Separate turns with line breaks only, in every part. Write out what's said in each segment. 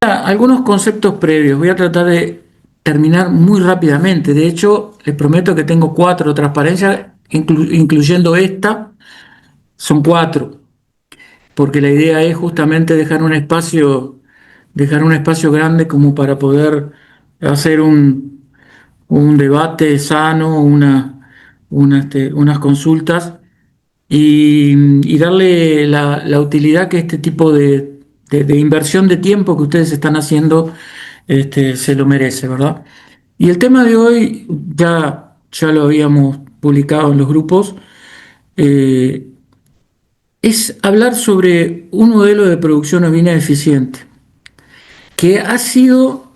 Algunos conceptos previos. Voy a tratar de terminar muy rápidamente. De hecho, les prometo que tengo 4 transparencias, incluyendo esta. Son 4, porque la idea es justamente dejar un espacio grande como para poder hacer un debate sano, unas consultas y darle la utilidad que este tipo de inversión de tiempo que ustedes están haciendo se lo merece, ¿verdad? Y el tema de hoy ya lo habíamos publicado en los grupos, eh, es hablar sobre un modelo de producción ovina eficiente, que ha sido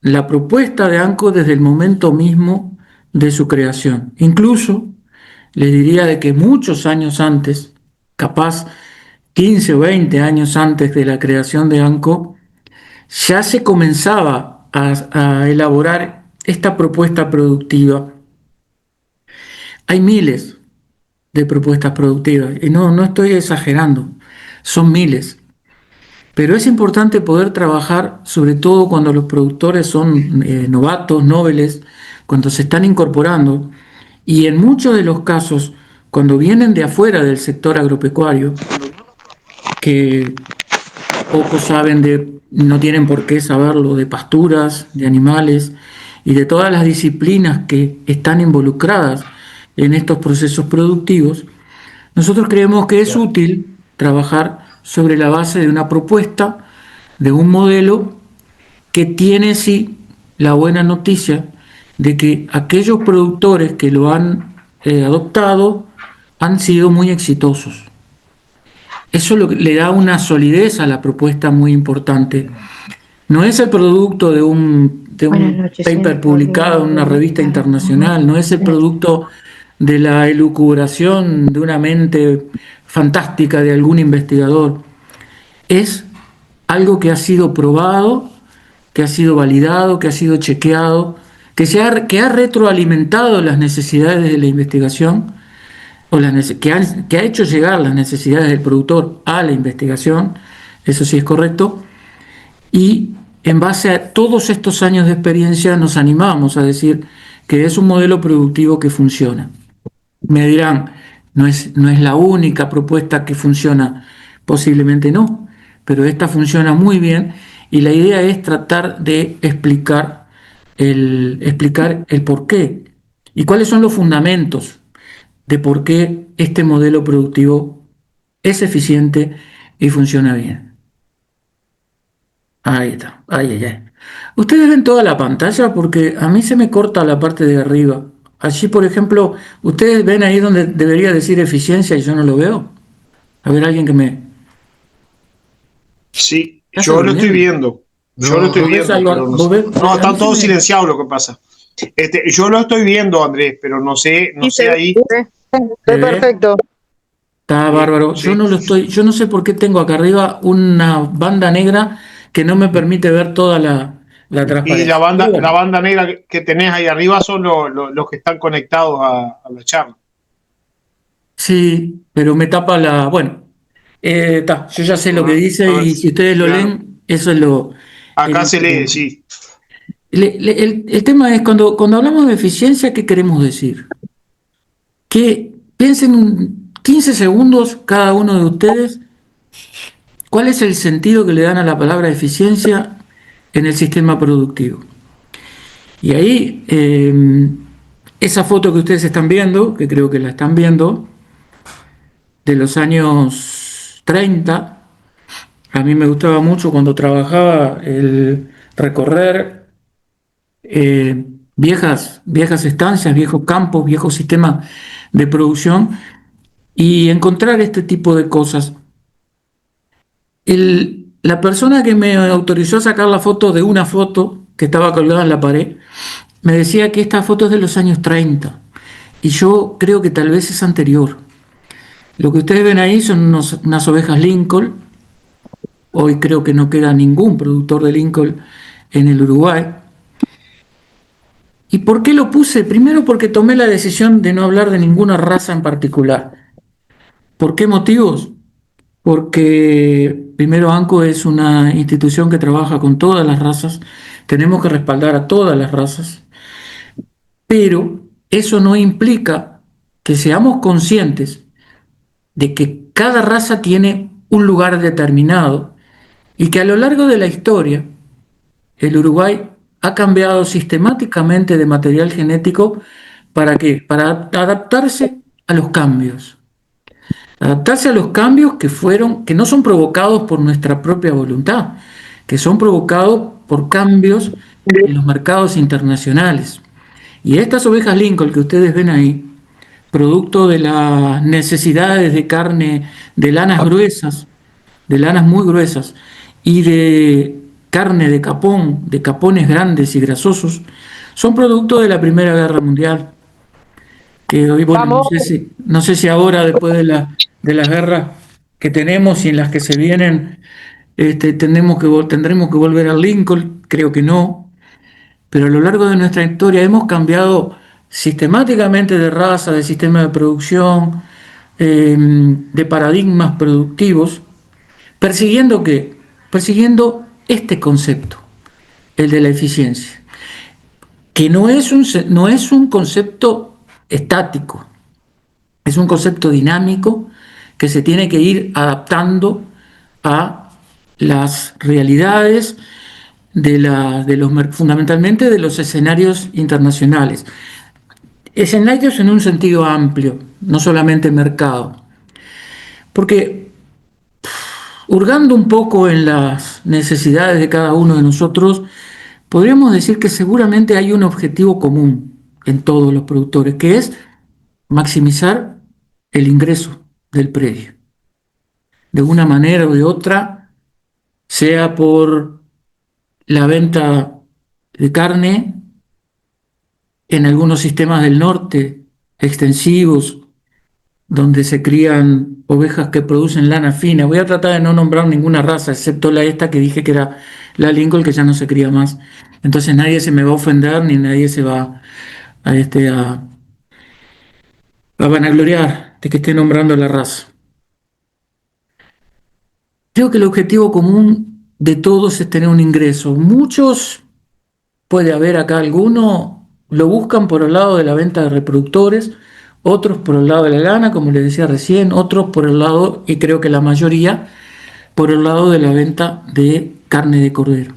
la propuesta de ANCO desde el momento mismo de su creación. Incluso les diría de que muchos años antes, capaz 15 o 20 años antes de la creación de ANCO, ya se comenzaba a elaborar esta propuesta productiva. Hay miles de propuestas productivas, y no estoy exagerando, son miles. Pero es importante poder trabajar, sobre todo cuando los productores son novatos, noveles, cuando se están incorporando, y en muchos de los casos, cuando vienen de afuera del sector agropecuario, que pocos saben no tienen por qué saberlo, de pasturas, de animales y de todas las disciplinas que están involucradas en estos procesos productivos, nosotros creemos que es útil trabajar sobre la base de una propuesta, de un modelo que tiene sí la buena noticia de que aquellos productores que lo han adoptado han sido muy exitosos. Eso le da una solidez a la propuesta muy importante. No es el producto de un paper publicado en una revista internacional, no es el producto de la elucubración de una mente fantástica de algún investigador. Es algo que ha sido probado, que ha sido validado, que ha sido chequeado, que ha retroalimentado las necesidades de la investigación, que ha hecho llegar las necesidades del productor a la investigación, eso sí es correcto, y en base a todos estos años de experiencia nos animamos a decir que es un modelo productivo que funciona. Me dirán, no es la única propuesta que funciona, posiblemente no, pero esta funciona muy bien y la idea es tratar de explicar el por qué y cuáles son los fundamentos de por qué este modelo productivo es eficiente y funciona bien. Ahí está, ay. Ustedes ven toda la pantalla porque a mí se me corta la parte de arriba. Allí, por ejemplo, ustedes ven ahí donde debería decir eficiencia y yo no lo veo. A ver, alguien que me...
Sí,
¿Estás
yo lo estoy
durmiendo?
viendo. Yo lo
No,
estoy viendo, pero no
¿vos
sé.
ves?
No,
A mí
están
se
todos
me...
silenciados lo que pasa. Yo lo estoy viendo, Andrés, pero no
Sí,
sé ahí.
se
¿Se
ve
ve?
perfecto.
Está bárbaro.
Sí.
Yo no sé por qué tengo acá arriba una banda negra que no me permite ver toda la
Y
transparencia. Pero
la
bueno,
banda negra que tenés ahí arriba son los que están conectados a la charla.
sí, pero me tapa la... Bueno, yo ya sé lo que dice
A ver,
y si ustedes lo
claro.
leen, eso es lo...
Acá
el-
se lee, sí.
el tema es cuando hablamos de eficiencia, ¿qué queremos decir? Que piensen 15 segundos cada uno de ustedes cuál es el sentido que le dan a la palabra eficiencia en el sistema productivo. Y ahí, esa foto que ustedes están viendo, que creo que la están viendo, de los años 30, a mí me gustaba mucho cuando trabajaba el recorrer viejas estancias, viejos campos, viejos sistemas de producción y encontrar este tipo de cosas. La persona que me autorizó a sacar la foto de una foto que estaba colgada en la pared, me decía que esta foto es de los años 30 y yo creo que tal vez es anterior. Lo que ustedes ven ahí son unas ovejas Lincoln. Hoy creo que no queda ningún productor de Lincoln en el Uruguay. ¿Y por qué lo puse? Primero porque tomé la decisión de no hablar de ninguna raza en particular. ¿Por qué motivos? porque primero ANCO es una institución que trabaja con todas las razas, tenemos que respaldar a todas las razas, pero eso no implica que seamos conscientes de que cada raza tiene un lugar determinado y que a lo largo de la historia el Uruguay ha cambiado sistemáticamente de material genético. ¿Para qué? Para adaptarse a los cambios. Adaptarse a los cambios que no son provocados por nuestra propia voluntad, que son provocados por cambios en los mercados internacionales. Y estas ovejas Lincoln que ustedes ven ahí, producto de las necesidades de carne, de lanas gruesas, de lanas muy gruesas, y de carne de capón, de capones grandes y grasosos, son producto de la Primera Guerra Mundial. Que hoy, bueno,
Vamos,
no sé si ahora, después de las guerras que tenemos y en las que se vienen, tendremos que volver al Lincoln, creo que no, pero a lo largo de nuestra historia hemos cambiado sistemáticamente de raza, de sistema de producción, de paradigmas productivos, persiguiendo qué? Persiguiendo este concepto, el de la eficiencia, que no es un concepto estático, es un concepto dinámico que se tiene que ir adaptando a las realidades fundamentalmente de los escenarios internacionales. Escenarios en un sentido amplio, no solamente mercado. Porque hurgando un poco en las necesidades de cada uno de nosotros, podríamos decir que seguramente hay un objetivo común en todos los productores, que es maximizar el ingreso del predio. De una manera o de otra, sea por la venta de carne en algunos sistemas del norte extensivos, donde se crían ovejas que producen lana fina. Voy a tratar de no nombrar ninguna raza, excepto la esta que dije que era la Lincoln, que ya no se cría más. Entonces nadie se me va a ofender ni nadie se va a vanagloriar de que esté nombrando la raza. Creo que el objetivo común de todos es tener un ingreso. Muchos, puede haber acá alguno, lo buscan por el lado de la venta de reproductores, otros por el lado de la lana, como les decía recién, otros por el lado, y creo que la mayoría, por el lado de la venta de carne de cordero.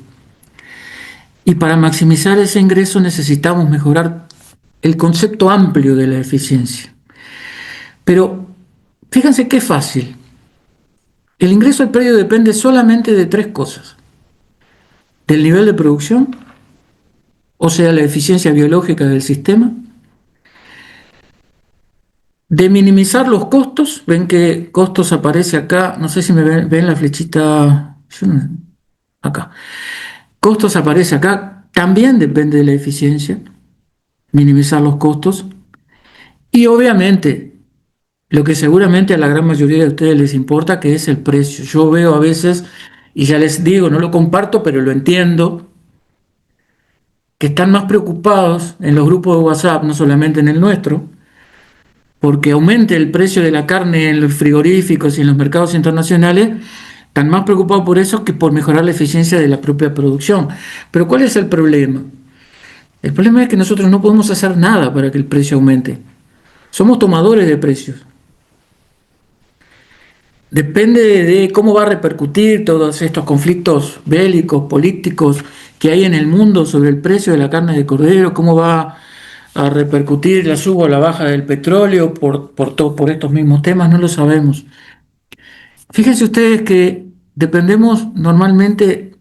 Y para maximizar ese ingreso necesitamos mejorar el concepto amplio de la eficiencia. Pero fíjense qué fácil. El ingreso al predio depende solamente de tres cosas: del nivel de producción, o sea, la eficiencia biológica del sistema, de minimizar los costos. Ven que costos aparece acá, no sé si ven la flechita, acá. Costos aparece acá, también depende de la eficiencia, minimizar los costos. Y obviamente, lo que seguramente a la gran mayoría de ustedes les importa, que es el precio. Yo veo a veces, y ya les digo, no lo comparto, pero lo entiendo, que están más preocupados en los grupos de WhatsApp, no solamente en el nuestro, porque aumente el precio de la carne en los frigoríficos y en los mercados internacionales, están más preocupados por eso que por mejorar la eficiencia de la propia producción. Pero ¿cuál es el problema? El problema es que nosotros no podemos hacer nada para que el precio aumente. Somos tomadores de precios. Depende de cómo va a repercutir todos estos conflictos bélicos, políticos que hay en el mundo sobre el precio de la carne de cordero, cómo va a repercutir la suba o la baja del petróleo por estos mismos temas, no lo sabemos. Fíjense ustedes que dependemos normalmente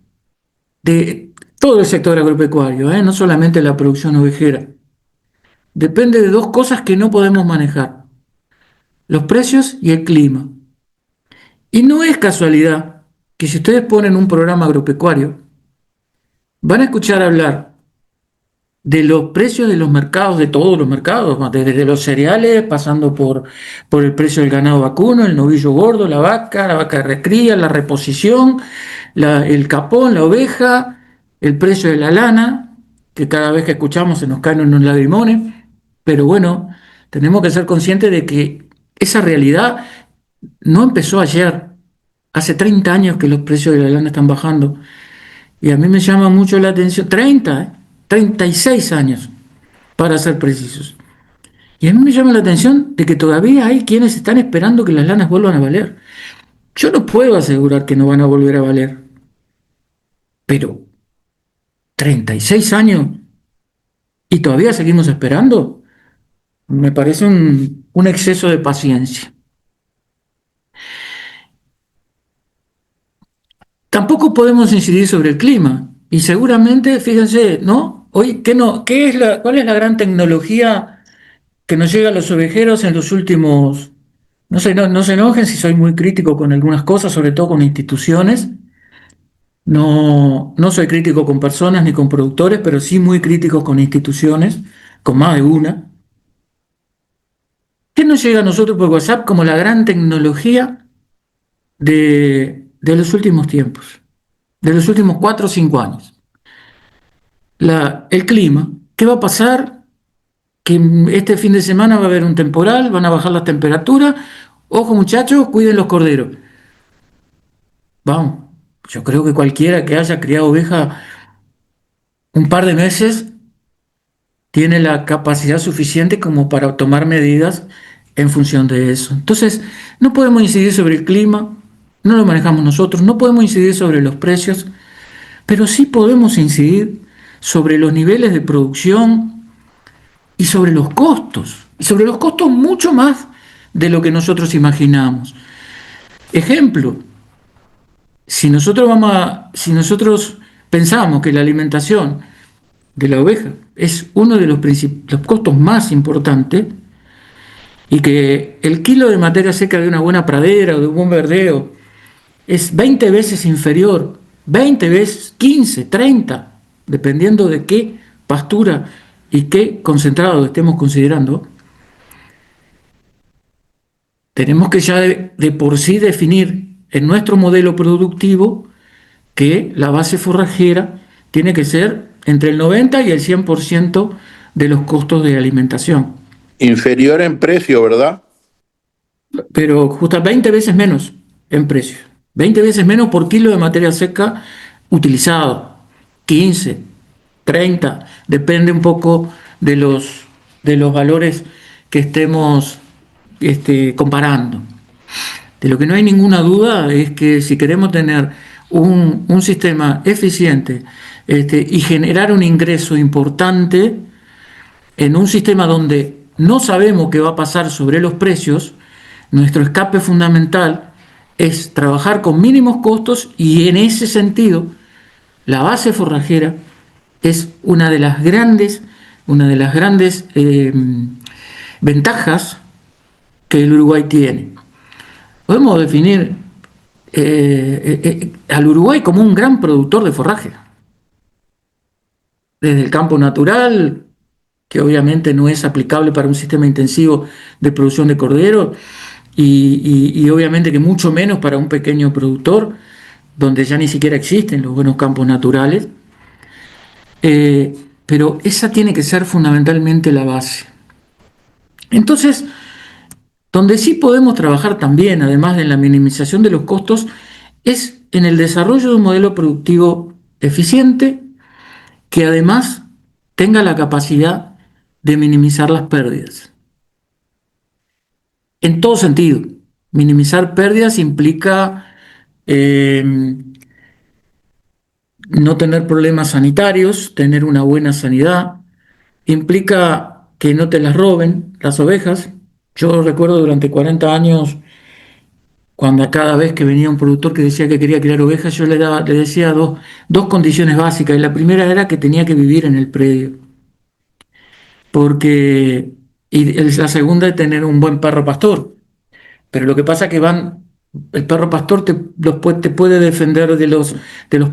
de todo el sector agropecuario, no solamente la producción ovejera. Depende de dos cosas que no podemos manejar: los precios y el clima. Y no es casualidad que si ustedes ponen un programa agropecuario, van a escuchar hablar de los precios de los mercados, de todos los mercados, desde los cereales, pasando por el precio del ganado vacuno, el novillo gordo, la vaca de recría, la reposición, el capón, la oveja, el precio de la lana, que cada vez que escuchamos se nos caen unos lagrimones. Pero bueno, tenemos que ser conscientes de que esa realidad no empezó ayer, Hace 30 años que los precios de la lana están bajando y a mí me llama mucho la atención, 36 años para ser precisos. Y a mí me llama la atención de que todavía hay quienes están esperando que las lanas vuelvan a valer. Yo no puedo asegurar que no van a volver a valer, pero 36 años y todavía seguimos esperando, me parece un exceso de paciencia. Tampoco podemos incidir sobre el clima. Y seguramente, fíjense, ¿no? Hoy, ¿qué no, qué es cuál es la gran tecnología que nos llega a los ovejeros en los últimos... No sé, no se enojen si soy muy crítico con algunas cosas, sobre todo con instituciones. No soy crítico con personas ni con productores, pero sí muy crítico con instituciones, con más de una. ¿Qué nos llega a nosotros por WhatsApp como la gran tecnología de los últimos tiempos, de los últimos 4 o 5 años? El clima. ¿Qué va a pasar? Que este fin de semana va a haber un temporal, van a bajar las temperaturas. Ojo muchachos, cuiden los corderos. Vamos, yo creo que cualquiera que haya criado oveja un par de meses tiene la capacidad suficiente como para tomar medidas en función de eso. Entonces, no podemos incidir sobre el clima, no lo manejamos nosotros, no podemos incidir sobre los precios, pero sí podemos incidir sobre los niveles de producción y sobre los costos mucho más de lo que nosotros imaginamos. Ejemplo, si nosotros pensamos que la alimentación de la oveja es uno de los costos más importantes y que el kilo de materia seca de una buena pradera o de un buen verdeo es 20 veces inferior, 20 veces, 15, 30, dependiendo de qué pastura y qué concentrado estemos considerando, tenemos que ya de por sí definir en nuestro modelo productivo que la base forrajera tiene que ser entre el 90 y el 100% de los costos de alimentación.
Inferior en precio, ¿verdad?
Pero justo 20 veces menos en precio. 20 veces menos por kilo de materia seca utilizado. 15, 30, depende un poco de los valores que estemos comparando. De lo que no hay ninguna duda es que si queremos tener un sistema eficiente y generar un ingreso importante en un sistema donde no sabemos qué va a pasar sobre los precios, nuestro escape fundamental es trabajar con mínimos costos y en ese sentido la base forrajera es una de las grandes ventajas que el Uruguay tiene. Podemos definir al Uruguay como un gran productor de forraje, desde el campo natural, que obviamente no es aplicable para un sistema intensivo de producción de cordero, y obviamente que mucho menos para un pequeño productor, donde ya ni siquiera existen los buenos campos naturales. Pero esa tiene que ser fundamentalmente la base. Entonces, donde sí podemos trabajar también, además de la minimización de los costos, es en el desarrollo de un modelo productivo eficiente que además tenga la capacidad de minimizar las pérdidas. En todo sentido, minimizar pérdidas implica no tener problemas sanitarios, tener una buena sanidad, implica que no te las roben las ovejas. Yo recuerdo durante 40 años, cuando cada vez que venía un productor que decía que quería criar ovejas, yo le decía dos condiciones básicas. Y la primera era que tenía que vivir en el predio. La segunda es tener un buen perro pastor. Pero lo que pasa es que el perro pastor te puede defender de los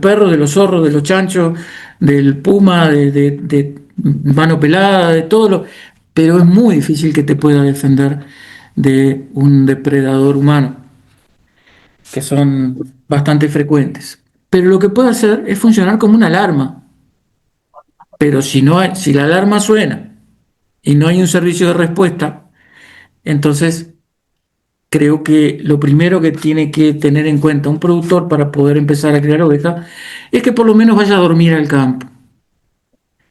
perros, de los zorros, de los chanchos, del puma, de mano pelada, de todo pero es muy difícil que te pueda defender de un depredador humano, que son bastante frecuentes. Pero lo que puede hacer es funcionar como una alarma. Pero si la alarma suena y no hay un servicio de respuesta, entonces creo que lo primero que tiene que tener en cuenta un productor para poder empezar a criar ovejas es que por lo menos vaya a dormir al campo.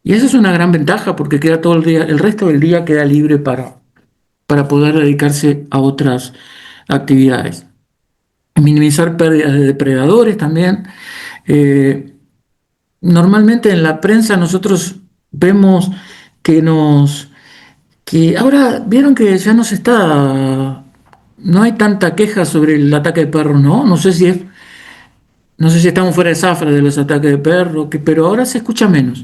Y esa es una gran ventaja porque queda todo el día, el resto del día queda libre para poder dedicarse a otras actividades. Minimizar pérdidas de depredadores también. Eh, Normalmente en la prensa nosotros vemos que que ahora vieron que ya no hay tanta queja sobre el ataque de perros, ¿no? No sé si estamos fuera de zafra de los ataques de perros, pero ahora se escucha menos.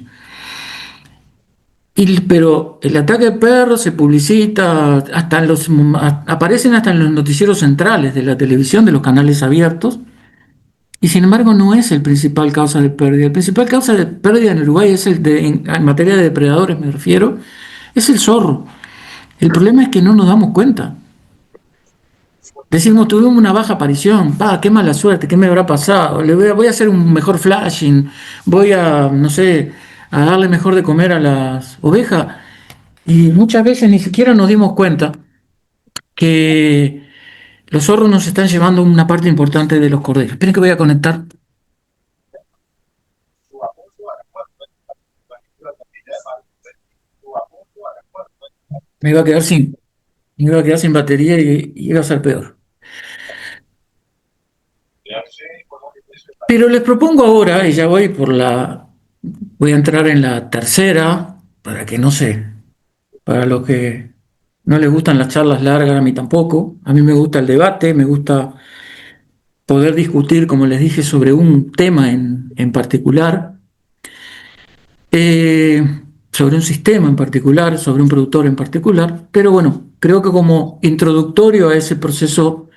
Pero el ataque de perros se publicita, aparecen hasta en los noticieros centrales de la televisión, de los canales abiertos, y sin embargo no es el principal causa de pérdida. El principal causa de pérdida en Uruguay es en materia de depredadores me refiero, es el zorro. El problema es que no nos damos cuenta. Decimos, tuvimos una baja aparición, qué mala suerte, qué me habrá pasado, voy a hacer un mejor flashing, voy a, no sé, a darle mejor de comer a las ovejas. Y muchas veces ni siquiera nos dimos cuenta que los zorros nos están llevando una parte importante de los corderos. Esperen que voy a conectar. Me iba a quedar sin, me iba a quedar sin batería y iba a ser peor. Pero les propongo ahora, y ya voy a entrar en la tercera, para que no sé, para los que no les gustan las charlas largas, a mí tampoco. A mí me gusta el debate, me gusta poder discutir, como les dije, sobre un tema en particular, eh, sobre un sistema en particular, sobre un productor en particular. Pero bueno, creo que como introductorio a ese proceso,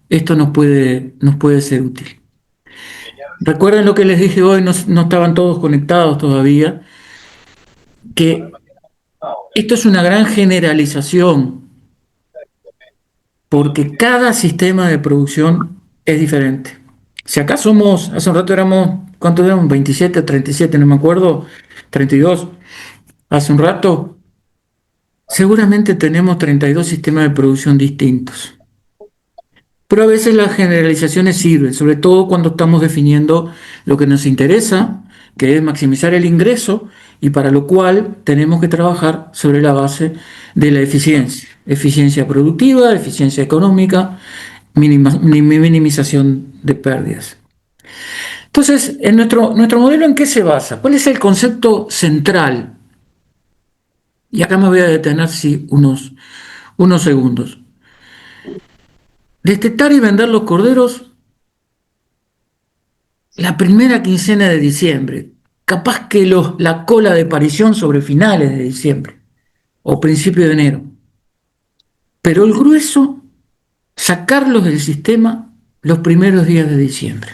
esto nos puede ser útil. Recuerden lo que les dije hoy, no estaban todos conectados todavía, que esto es una gran generalización, porque cada sistema de producción es diferente. Si acá hace un rato éramos, ¿cuántos éramos? 27 o 37, no me acuerdo, 32. Hace un rato, seguramente tenemos 32 sistemas de producción distintos. Pero a veces las generalizaciones sirven, sobre todo cuando estamos definiendo lo que nos interesa, que es maximizar el ingreso, y para lo cual tenemos que trabajar sobre la base de la eficiencia. Eficiencia productiva, eficiencia económica, minimización de pérdidas. Entonces, nuestro modelo, ¿en qué se basa? ¿Cuál es el concepto central? Y acá me voy a detener unos segundos. Destetar y vender los corderos la primera quincena de diciembre, capaz que la cola de parición sobre finales de diciembre o principio de enero. Pero el grueso, sacarlos del sistema los primeros días de diciembre.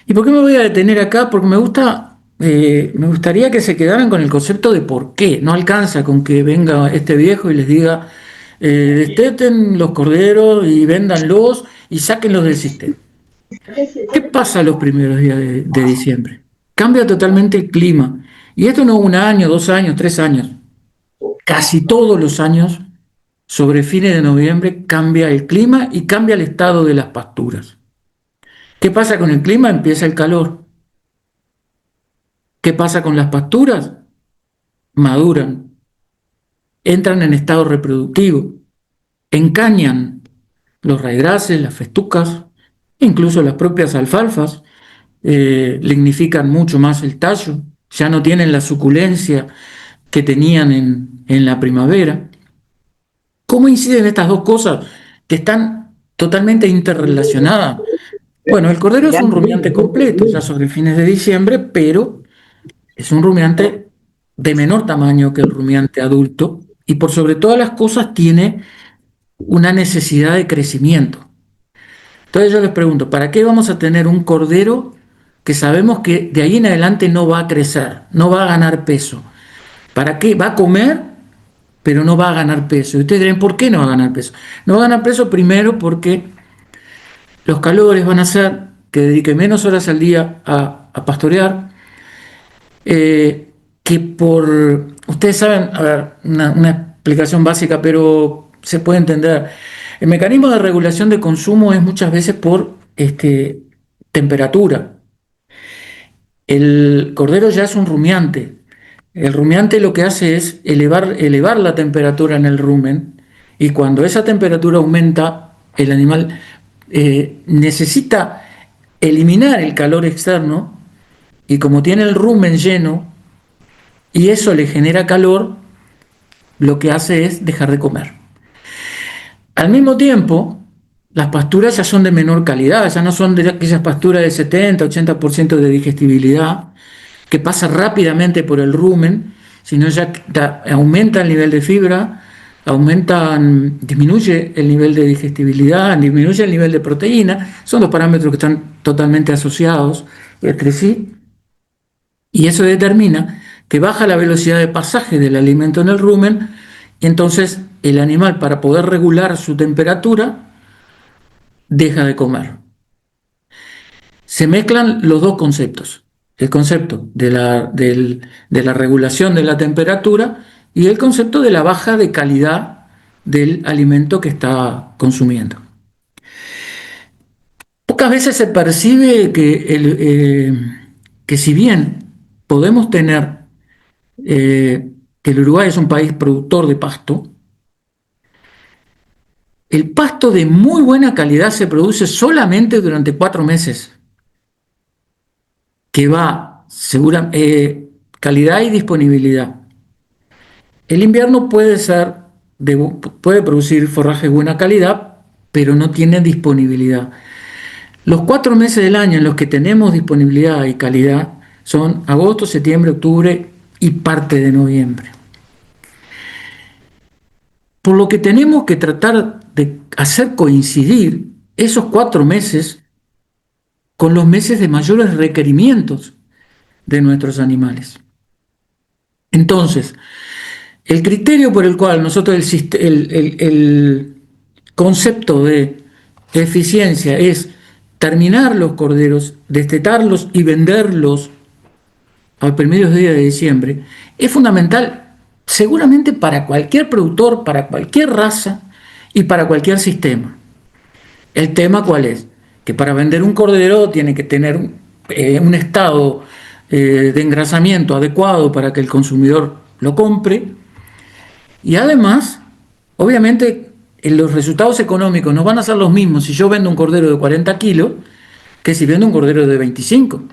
¿Y por qué me voy a detener acá? Porque me gustaría que se quedaran con el concepto de por qué. No alcanza con que venga este viejo y les diga, desteten los corderos y véndanlos y sáquenlos del sistema. ¿Qué pasa los primeros días de diciembre? Cambia totalmente el clima. Y esto no 1 año, 2 años, 3 años. Casi todos los años, sobre fines de noviembre, cambia el clima y cambia el estado de las pasturas. ¿Qué pasa con el clima? Empieza el calor. ¿Qué pasa con las pasturas? Maduran, entran en estado reproductivo, encañan los raigrases, las festucas, incluso las propias alfalfas, lignifican mucho más el tallo, ya no tienen la suculencia que tenían en la primavera. ¿Cómo inciden estas dos cosas que están totalmente interrelacionadas? Bueno, el cordero es un rumiante completo, ya sobre fines de diciembre, pero es un rumiante de menor tamaño que el rumiante adulto y por sobre todas las cosas tiene una necesidad de crecimiento. Entonces yo les pregunto, ¿para qué vamos a tener un cordero que sabemos que de ahí en adelante no va a crecer, no va a ganar peso? ¿Para qué? Va a comer, pero no va a ganar peso. Y ustedes dirán, ¿por qué no va a ganar peso? No va a ganar peso primero porque los calores van a hacer que dedique menos horas al día a pastorear, ustedes saben, a ver, una explicación básica, pero se puede entender. El mecanismo de regulación de consumo es muchas veces por temperatura. El cordero ya es un rumiante. El rumiante lo que hace es elevar la temperatura en el rumen, y cuando esa temperatura aumenta, el animal necesita eliminar el calor externo, y como tiene el rumen lleno y eso le genera calor, lo que hace es dejar de comer. Al mismo tiempo, las pasturas ya son de menor calidad, ya no son de aquellas pasturas de 70-80% de digestibilidad, que pasa rápidamente por el rumen, sino ya aumenta el nivel de fibra, disminuye el nivel de digestibilidad, disminuye el nivel de proteína. Son dos parámetros que están totalmente asociados entre sí, y eso determina que baja la velocidad de pasaje del alimento en el rumen, y entonces el animal, para poder regular su temperatura, deja de comer. Se mezclan los dos conceptos: el concepto de la regulación de la temperatura y el concepto de la baja de calidad del alimento que está consumiendo. Pocas veces se percibe que si bien podemos tener que el Uruguay es un país productor de pasto, el pasto de muy buena calidad se produce solamente durante 4 meses, que va calidad y disponibilidad. El invierno puede producir forraje de buena calidad, pero no tiene disponibilidad. Los 4 meses del año en los que tenemos disponibilidad y calidad son agosto, septiembre, octubre y parte de noviembre. Por lo que tenemos que tratar de hacer coincidir esos 4 meses con los meses de mayores requerimientos de nuestros animales. Entonces, el criterio por el cual nosotros el concepto de eficiencia es terminar los corderos, destetarlos y venderlos a primeros días de diciembre, es fundamental seguramente para cualquier productor, para cualquier raza y para cualquier sistema. ¿El tema cuál es? Que para vender un cordero tiene que tener un estado de engrasamiento adecuado para que el consumidor lo compre, y además, obviamente, los resultados económicos no van a ser los mismos si yo vendo un cordero de 40 kilos que si vendo un cordero de 25.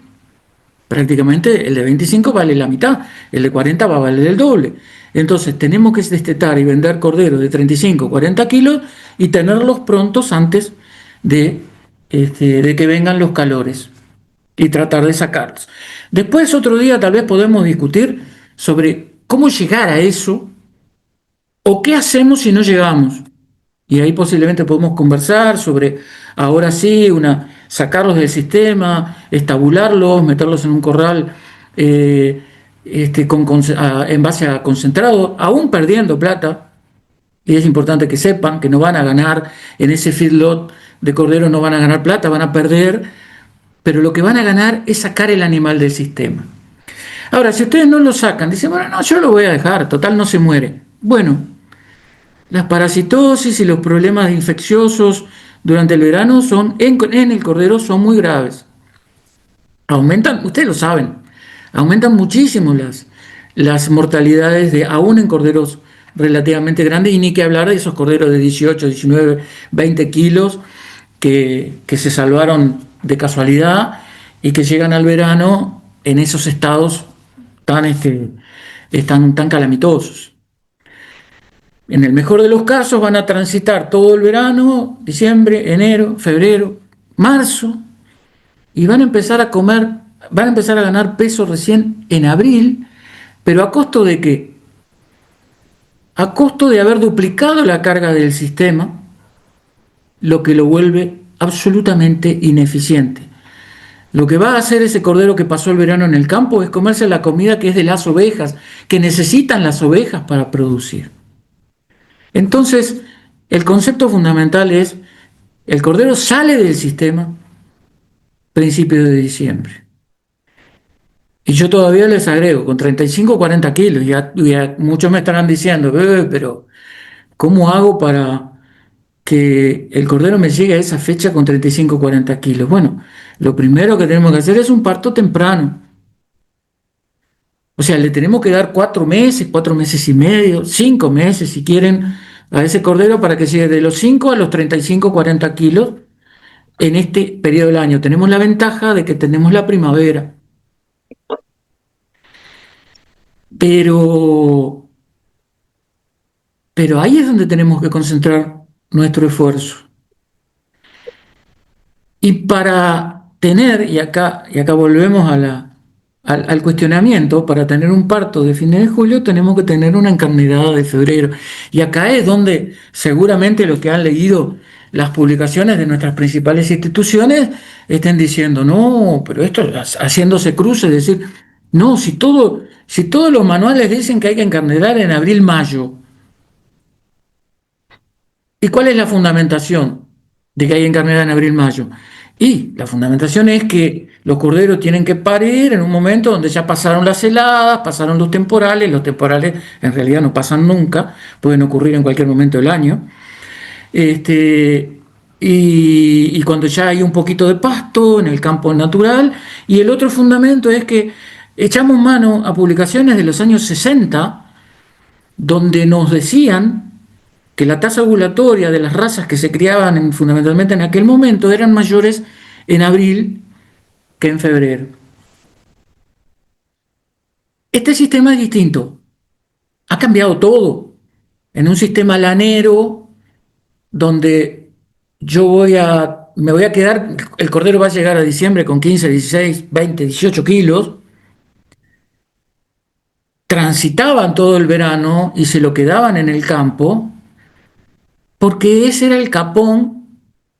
Prácticamente el de 25 vale la mitad, el de 40 va a valer el doble. Entonces tenemos que destetar y vender corderos de 35 o 40 kilos y tenerlos prontos antes de que vengan los calores, y tratar de sacarlos. Después, otro día, tal vez podemos discutir sobre cómo llegar a eso o qué hacemos si no llegamos. Y ahí posiblemente podemos conversar sobre, ahora sí, sacarlos del sistema, estabularlos, meterlos en un corral en base a concentrado, aún perdiendo plata. Y es importante que sepan que no van a ganar en ese feedlot de cordero, no van a ganar plata, van a perder, pero lo que van a ganar es sacar el animal del sistema. Ahora, si ustedes no lo sacan, dicen, bueno, no, yo lo voy a dejar, total no se muere. Bueno, las parasitosis y los problemas infecciosos durante el verano en el cordero son muy graves. Aumentan, ustedes lo saben, aumentan muchísimo las mortalidades aún en corderos relativamente grandes, y ni que hablar de esos corderos de 18, 19, 20 kilos que se salvaron de casualidad y que llegan al verano en esos estados tan calamitosos. En el mejor de los casos van a transitar todo el verano, diciembre, enero, febrero, marzo, y van a empezar a ganar peso recién en abril, pero ¿a costo de qué? A costo de haber duplicado la carga del sistema, lo que lo vuelve absolutamente ineficiente. Lo que va a hacer ese cordero que pasó el verano en el campo es comerse la comida que es de las ovejas, que necesitan las ovejas para producir. Entonces, el concepto fundamental es: el cordero sale del sistema principios de diciembre. Y yo todavía les agrego, con 35 o 40 kilos, ya muchos me estarán diciendo, pero ¿cómo hago para que el cordero me llegue a esa fecha con 35 o 40 kilos? Bueno, lo primero que tenemos que hacer es un parto temprano. O sea, le tenemos que dar 4 meses y medio, 5 meses si quieren, a ese cordero para que llegue de los 5 a los 35 o 40 kilos en este periodo del año. Tenemos la ventaja de que tenemos la primavera. Pero, pero ahí es donde tenemos que concentrar nuestro esfuerzo. Y para tener, y acá volvemos al cuestionamiento, para tener un parto de fines de julio tenemos que tener una encarnada de febrero. Y acá es donde seguramente los que han leído las publicaciones de nuestras principales instituciones estén diciendo, no, pero esto haciéndose cruces, es decir, no, si todos los manuales dicen que hay que encarnerar en abril, mayo. ¿Y cuál es la fundamentación de que hay encarnada en abril, mayo? Y la fundamentación es que los corderos tienen que parir en un momento donde ya pasaron las heladas, pasaron los temporales en realidad no pasan nunca, pueden ocurrir en cualquier momento del año, y cuando ya hay un poquito de pasto en el campo natural. Y el otro fundamento es que echamos mano a publicaciones de los años 60, donde nos decían que la tasa ovulatoria de las razas que se criaban fundamentalmente en aquel momento eran mayores en abril que en febrero. Este sistema es distinto. Ha cambiado todo. En un sistema lanero donde me voy a quedar, el cordero va a llegar a diciembre con 15, 16, 20, 18 kilos, transitaban todo el verano y se lo quedaban en el campo, porque ese era el capón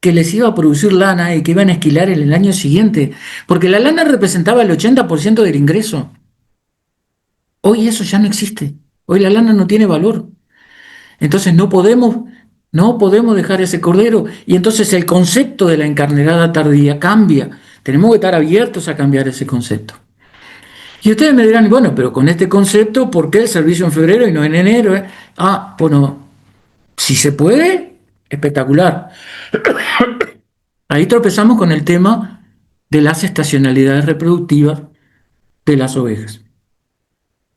que les iba a producir lana y que iban a esquilar en el año siguiente, porque la lana representaba el 80% del ingreso. Hoy eso ya no existe, hoy la lana no tiene valor. Entonces no podemos dejar ese cordero, y entonces el concepto de la encarnerada tardía cambia. Tenemos que estar abiertos a cambiar ese concepto. Y ustedes me dirán, bueno, pero con este concepto, ¿por qué el servicio en febrero y no en enero? Bueno, si se puede, espectacular. Ahí tropezamos con el tema de las estacionalidades reproductivas de las ovejas.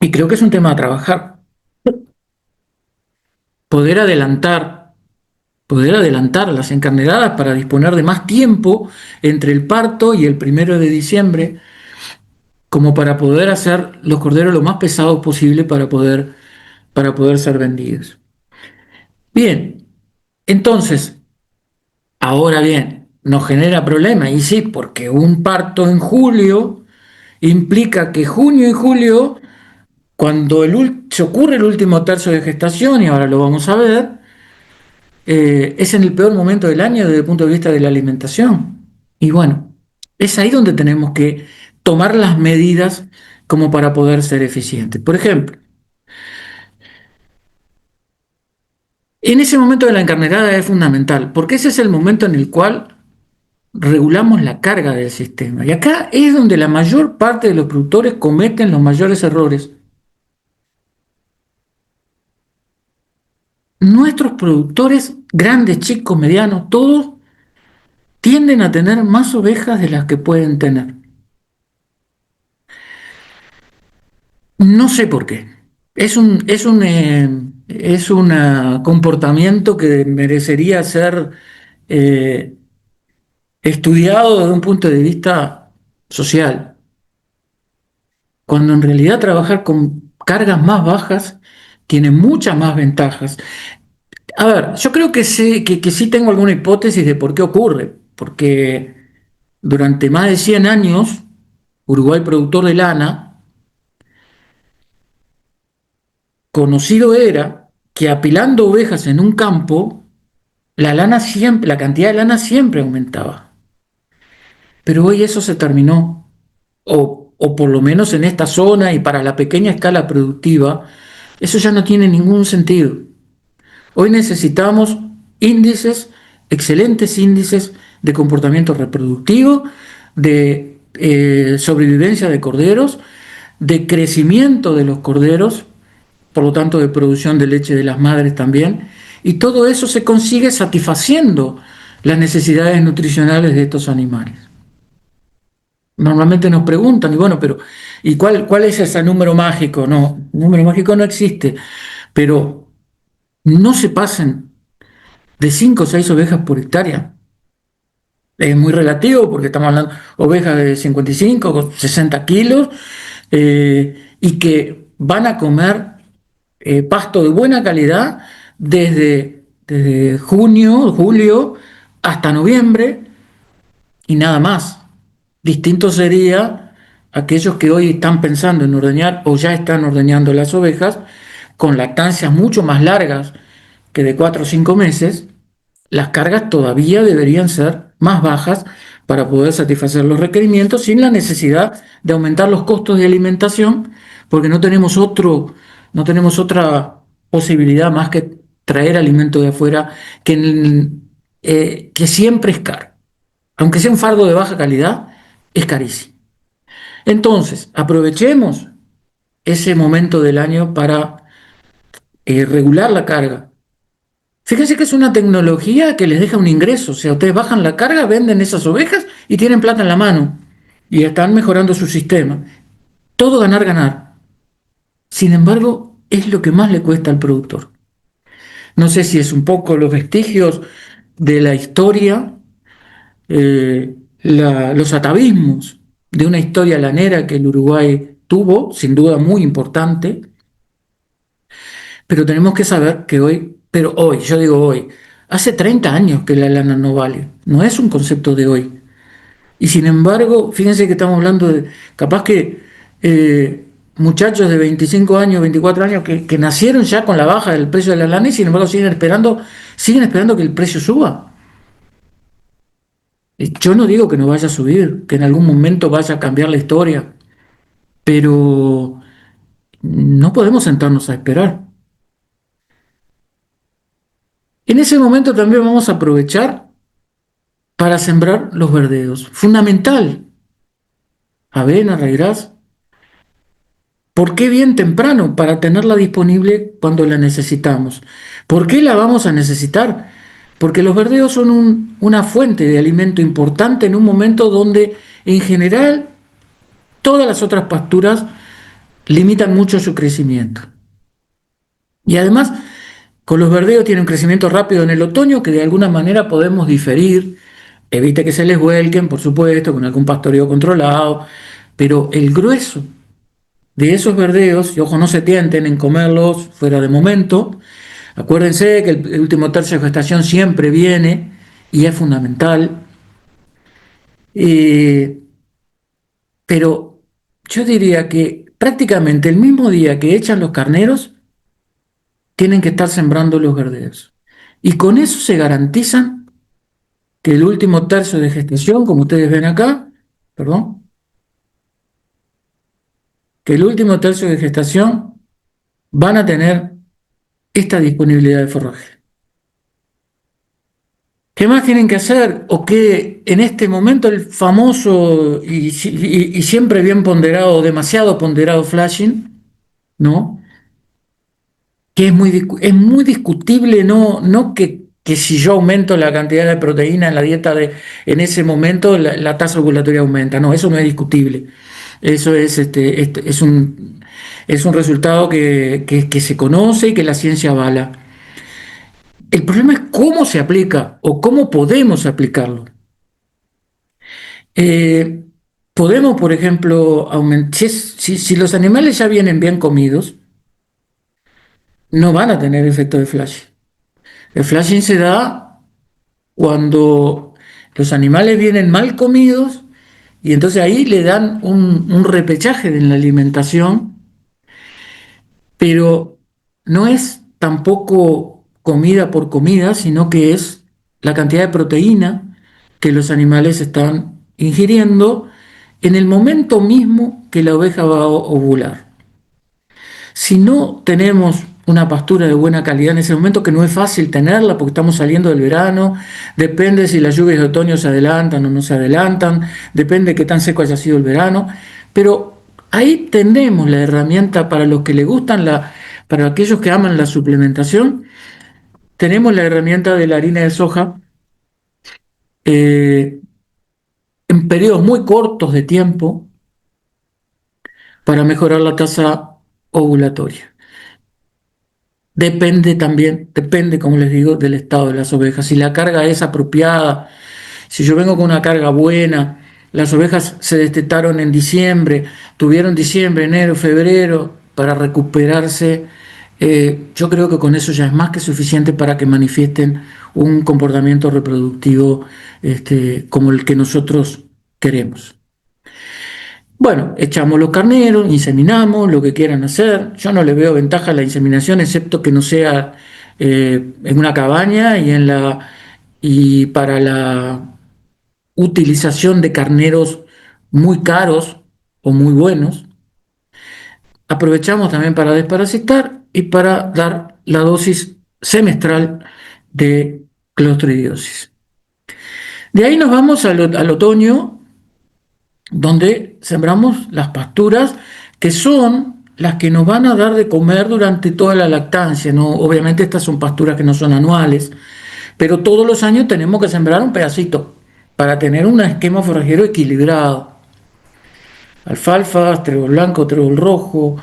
Y creo que es un tema a trabajar. Poder adelantar las encarneradas para disponer de más tiempo entre el parto y el 1 de diciembre, como para poder hacer los corderos lo más pesados posible para poder ser vendidos. Bien, entonces, ahora bien, nos genera problema, y sí, porque un parto en julio implica que junio y julio, cuando se ocurre el último tercio de gestación, y ahora lo vamos a ver, es en el peor momento del año desde el punto de vista de la alimentación. Y bueno, es ahí donde tenemos que tomar las medidas como para poder ser eficientes. Por ejemplo, en ese momento de la encarnerada es fundamental, porque ese es el momento en el cual regulamos la carga del sistema. Y acá es donde la mayor parte de los productores cometen los mayores errores. Nuestros productores, grandes, chicos, medianos, todos tienden a tener más ovejas de las que pueden tener. No sé por qué. Es un comportamiento que merecería ser eh, estudiado desde un punto de vista social, cuando en realidad trabajar con cargas más bajas tiene muchas más ventajas. A ver, yo creo que sí tengo alguna hipótesis de por qué ocurre, porque durante más de 100 años, Uruguay, productor de lana, conocido era que apilando ovejas en un campo, la cantidad de lana siempre aumentaba. Pero hoy eso se terminó, o por lo menos en esta zona y para la pequeña escala productiva, eso ya no tiene ningún sentido. Hoy necesitamos excelentes índices de comportamiento reproductivo, de sobrevivencia de corderos, de crecimiento de los corderos, por lo tanto de producción de leche de las madres también, Y todo eso se consigue satisfaciendo las necesidades nutricionales de estos animales. Normalmente nos preguntan, y bueno, pero ¿y cuál es ese número mágico? No, el número mágico no existe, pero no se pasen de 5 o 6 ovejas por hectárea. Es muy relativo porque estamos hablando de ovejas de 55 con 60 kilos y que van a comer pasto de buena calidad desde junio, julio hasta noviembre y nada más. Distinto sería aquellos que hoy están pensando en ordeñar o ya están ordeñando las ovejas con lactancias mucho más largas que de 4 o 5 meses. Las cargas todavía deberían ser más bajas para poder satisfacer los requerimientos sin la necesidad de aumentar los costos de alimentación, porque no tenemos otra posibilidad más que traer alimento de afuera que siempre es caro. Aunque sea un fardo de baja calidad, es carísimo. Entonces, aprovechemos ese momento del año para regular la carga. Fíjense que es una tecnología que les deja un ingreso. O sea, ustedes bajan la carga, venden esas ovejas y tienen plata en la mano. Y están mejorando su sistema. Todo ganar, ganar. Sin embargo, es lo que más le cuesta al productor. No sé si es un poco los vestigios de la historia, los atavismos de una historia lanera que el Uruguay tuvo, sin duda muy importante, pero tenemos que saber que hoy, yo digo hoy, hace 30 años que la lana no vale, no es un concepto de hoy. Y sin embargo, fíjense que estamos hablando de, capaz que muchachos de 25 años, 24 años, que nacieron ya con la baja del precio de la lana y sin embargo siguen esperando que el precio suba. Yo no digo que no vaya a subir, que en algún momento vaya a cambiar la historia, pero no podemos sentarnos a esperar. En ese momento también vamos a aprovechar para sembrar los verdeos. Fundamental. Avena, raigras. ¿Por qué bien temprano? Para tenerla disponible cuando la necesitamos. ¿Por qué la vamos a necesitar? Porque los verdeos son una fuente de alimento importante en un momento donde en general todas las otras pasturas limitan mucho su crecimiento. Y además, con los verdeos tienen un crecimiento rápido en el otoño que de alguna manera podemos diferir. Evite que se les vuelquen, por supuesto, con algún pastoreo controlado, pero el grueso de esos verdeos, y ojo, no se tienten en comerlos fuera de momento. Acuérdense que el último tercio de gestación siempre viene y es fundamental. Pero yo diría que prácticamente el mismo día que echan los carneros, tienen que estar sembrando los verdeos. Y con eso se garantizan que el último tercio de gestación, como ustedes ven acá, que el último tercio de gestación van a tener esta disponibilidad de forraje. ¿Qué más tienen que hacer? O que en este momento el famoso y siempre bien ponderado, demasiado ponderado flashing, ¿no? Que es muy discutible, no que si yo aumento la cantidad de proteína en la dieta en ese momento la tasa ovulatoria aumenta. No, eso no es discutible. Eso es un resultado que se conoce y que la ciencia avala. El problema es cómo se aplica o cómo podemos aplicarlo. Podemos, por ejemplo, aumentar. Si los animales ya vienen bien comidos, no van a tener efecto de flashing. El flashing se da cuando los animales vienen mal comidos y entonces ahí le dan un repechaje en la alimentación, pero no es tampoco comida por comida, sino que es la cantidad de proteína que los animales están ingiriendo en el momento mismo que la oveja va a ovular. Si no tenemos una pastura de buena calidad en ese momento, que no es fácil tenerla porque estamos saliendo del verano, depende si las lluvias de otoño se adelantan o no se adelantan, depende de qué tan seco haya sido el verano, pero ahí tenemos la herramienta para los que les gustan, para aquellos que aman la suplementación, tenemos la herramienta de la harina de soja en periodos muy cortos de tiempo para mejorar la tasa ovulatoria. Depende, como les digo, del estado de las ovejas. Si la carga es apropiada, si yo vengo con una carga buena, las ovejas se destetaron en diciembre, tuvieron diciembre, enero, febrero para recuperarse, yo creo que con eso ya es más que suficiente para que manifiesten un comportamiento reproductivo como el que nosotros queremos. Bueno, echamos los carneros, inseminamos, lo que quieran hacer. Yo no le veo ventaja a la inseminación, excepto que no sea en una cabaña y para la utilización de carneros muy caros o muy buenos. Aprovechamos también para desparasitar y para dar la dosis semestral de clostridiosis. De ahí nos vamos al otoño, donde sembramos las pasturas que son las que nos van a dar de comer durante toda la lactancia, ¿no? Obviamente estas son pasturas que no son anuales, pero todos los años tenemos que sembrar un pedacito para tener un esquema forrajero equilibrado. Alfalfa, trébol blanco, trébol rojo,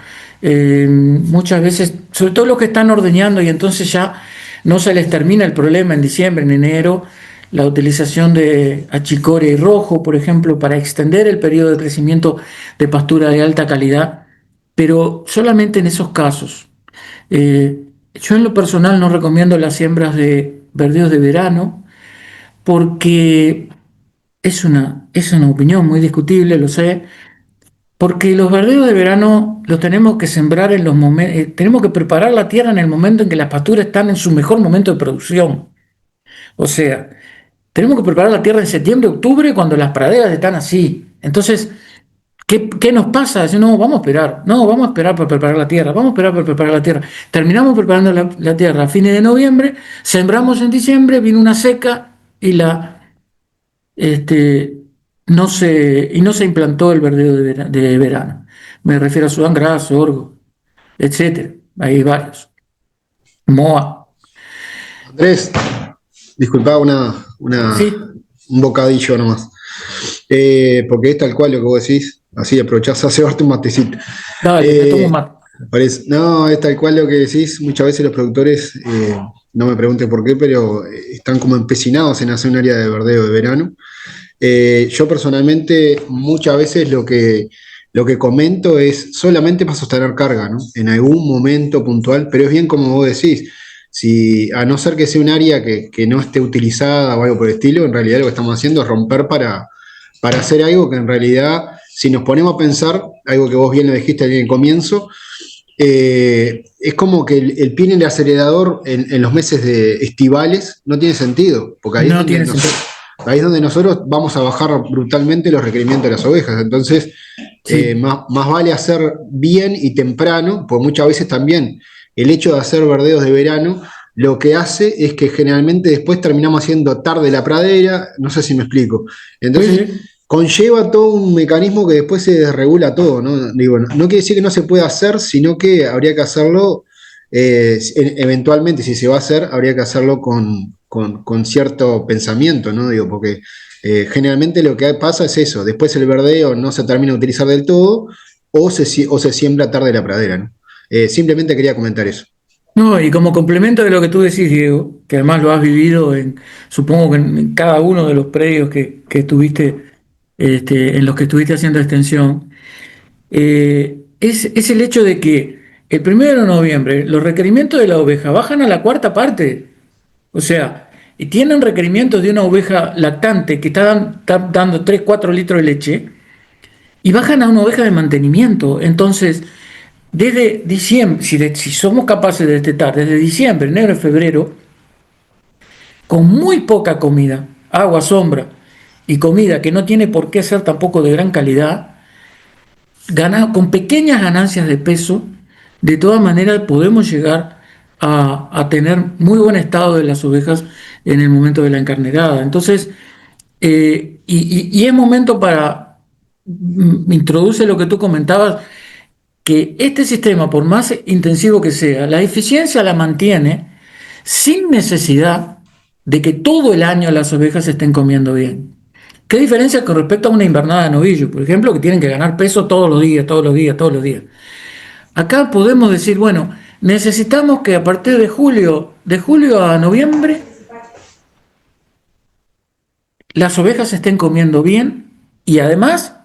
muchas veces, sobre todo los que están ordeñando y entonces ya no se les termina el problema en diciembre, en enero, la utilización de achicoria y rojo, por ejemplo, para extender el periodo de crecimiento de pastura de alta calidad, pero solamente en esos casos. Yo en lo personal no recomiendo las siembras de verdeos de verano porque es una opinión muy discutible, lo sé, porque los verdeos de verano los tenemos que sembrar en los momentos, tenemos que preparar la tierra en el momento en que las pasturas están en su mejor momento de producción. O sea, tenemos que preparar la tierra en septiembre, octubre, cuando las praderas están así. Entonces, ¿qué nos pasa? No, vamos a esperar. No, vamos a esperar para preparar la tierra. Vamos a esperar para preparar la tierra. Terminamos preparando la tierra a fines de noviembre, sembramos en diciembre, vino una seca y no se implantó el verdeo de verano. Me refiero a Sudán Gras, sorgo, etcétera. Hay varios. Moa.
Andrés, disculpa
Sí,
un bocadillo nomás. Porque es tal cual lo que vos decís, así aprovechás a cebarte un matecito.
dale, me tomo más.
No, es tal cual lo que decís, muchas veces los productores, no me pregunten por qué, pero están como empecinados en hacer un área de verdeo de verano. Yo personalmente muchas veces lo que comento es solamente para sostener carga, ¿no? En algún momento puntual, pero es bien como vos decís, si, a no ser que sea un área que no esté utilizada o algo por el estilo, en realidad lo que estamos haciendo es romper para hacer algo que en realidad, si nos ponemos a pensar, algo que vos bien lo dijiste en el comienzo, es como que el pie en el acelerador en los meses de estivales no tiene sentido, porque ahí es
No
donde
tiene sentido.
ahí es donde nosotros vamos a bajar brutalmente los requerimientos de las ovejas. Entonces,
Sí.
más vale hacer bien y temprano, porque muchas veces también el hecho de hacer verdeos de verano lo que hace es que generalmente después terminamos haciendo tarde la pradera, no sé si me explico. Entonces,
Sí.
conlleva todo un mecanismo que después se desregula todo, ¿no? Digo, no quiere decir que no se pueda hacer, sino que habría que hacerlo, eventualmente, si se va a hacer, habría que hacerlo con cierto pensamiento, ¿no? Digo, porque generalmente lo que pasa es eso, después el verdeo no se termina de utilizar del todo o se siembra tarde la pradera, ¿no? Simplemente quería comentar eso.
No, y como complemento de lo que tú decís, Diego, que además lo has vivido supongo que en cada uno de los predios que estuviste, en los que estuviste haciendo extensión, es el hecho de que el 1 de noviembre los requerimientos de la oveja bajan a la cuarta parte. O sea, y tienen requerimientos de una oveja lactante que está dando 3 4 litros de leche y bajan a una oveja de mantenimiento. Entonces, desde diciembre, si somos capaces de destetar desde diciembre, enero y febrero, con muy poca comida, agua, sombra y comida que no tiene por qué ser tampoco de gran calidad, con pequeñas ganancias de peso, de todas maneras podemos llegar a tener muy buen estado de las ovejas en el momento de la encarnerada. Entonces, y es momento para, introduce lo que tú comentabas, que este sistema, por más intensivo que sea, la eficiencia la mantiene sin necesidad de que todo el año las ovejas estén comiendo bien. ¿Qué diferencia con respecto a una invernada de novillo, por ejemplo, que tienen que ganar peso todos los días, todos los días, todos los días? Acá podemos decir, bueno, necesitamos que a partir de julio a noviembre, las ovejas estén comiendo bien y además,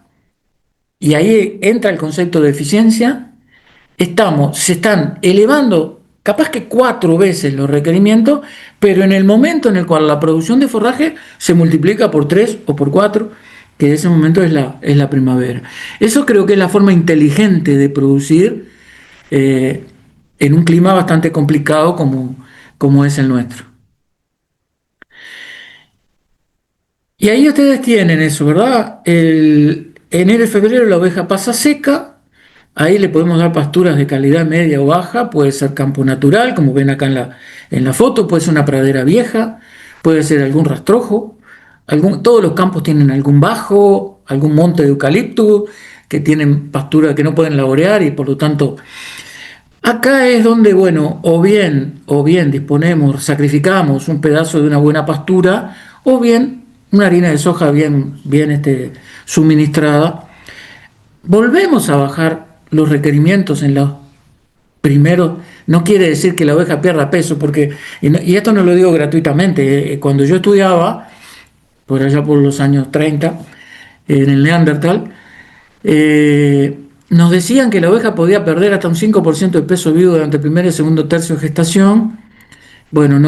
y ahí entra el concepto de eficiencia, se están elevando capaz que 4 veces los requerimientos, pero en el momento en el cual la producción de forraje se multiplica por 3 o por 4, que en ese momento es la primavera. Eso creo que es la forma inteligente de producir en un clima bastante complicado como es el nuestro. Y ahí ustedes tienen eso, ¿verdad? Enero y febrero la oveja pasa seca. Ahí le podemos dar pasturas de calidad media o baja, puede ser campo natural, como ven acá en la foto, puede ser una pradera vieja, puede ser algún rastrojo, todos los campos tienen algún bajo, algún monte de eucalipto, que tienen pastura que no pueden laborear y por lo tanto, acá es donde, bueno, o bien sacrificamos un pedazo de una buena pastura, o bien una harina de soja bien suministrada. Volvemos a bajar los requerimientos en los primeros. No quiere decir que la oveja pierda peso, porque, y esto no lo digo gratuitamente, cuando yo estudiaba, por allá por los años 30, en el Neandertal, nos decían que la oveja podía perder hasta un 5% de peso vivo durante el primer y segundo tercio de gestación. Bueno,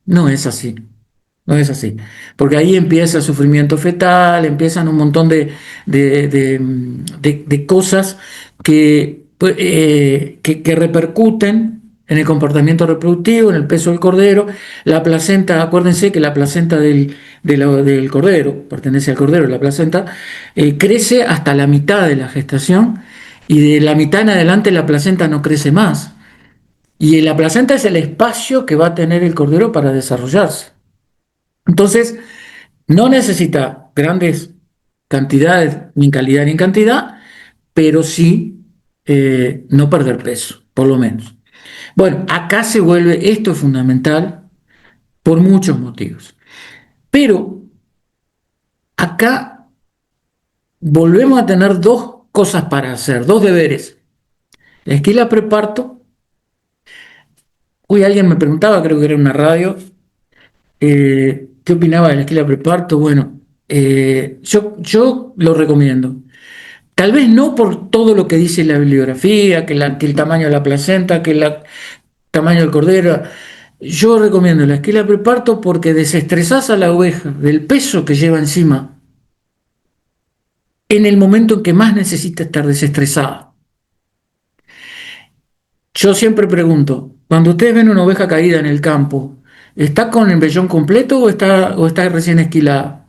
no es así. No es así, porque ahí empieza el sufrimiento fetal, empiezan un montón de cosas que repercuten en el comportamiento reproductivo, en el peso del cordero. La placenta, acuérdense que la placenta del cordero, pertenece al cordero, la placenta, crece hasta la mitad de la gestación y de la mitad en adelante la placenta no crece más. Y la placenta es el espacio que va a tener el cordero para desarrollarse. Entonces, no necesita grandes cantidades, ni en calidad ni en cantidad, pero sí no perder peso, por lo menos. Bueno, acá esto es fundamental por muchos motivos. Pero acá volvemos a tener 2 cosas para hacer, 2 deberes. La esquila preparto. Alguien me preguntaba, creo que era en una radio, ¿qué opinaba de la esquila preparto? Bueno, yo lo recomiendo. Tal vez no por todo lo que dice la bibliografía, que el tamaño de la placenta, que el tamaño del cordero. Yo recomiendo la esquila preparto porque desestresás a la oveja del peso que lleva encima en el momento en que más necesita estar desestresada. Yo siempre pregunto, cuando ustedes ven una oveja caída en el campo, ¿está con el vellón completo o está recién esquilada?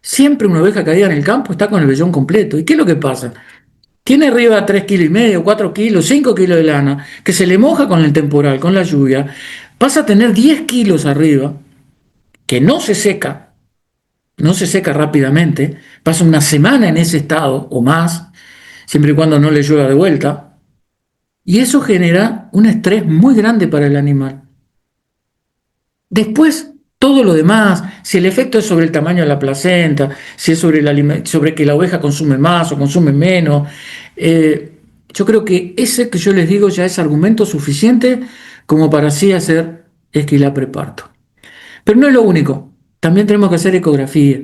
Siempre una oveja caída en el campo está con el vellón completo. ¿Y qué es lo que pasa? Tiene arriba 3,5 kilos, 4 kilos, 5 kilos de lana, que se le moja con el temporal, con la lluvia, pasa a tener 10 kilos arriba, que no se seca rápidamente, pasa una semana en ese estado o más, siempre y cuando no le llueva de vuelta, y eso genera un estrés muy grande para el animal. Después, todo lo demás, si el efecto es sobre el tamaño de la placenta, si es sobre que la oveja consume más o consume menos, yo creo que ese que yo les digo ya es argumento suficiente como para así hacer esquila preparto. Pero no es lo único, también tenemos que hacer ecografía.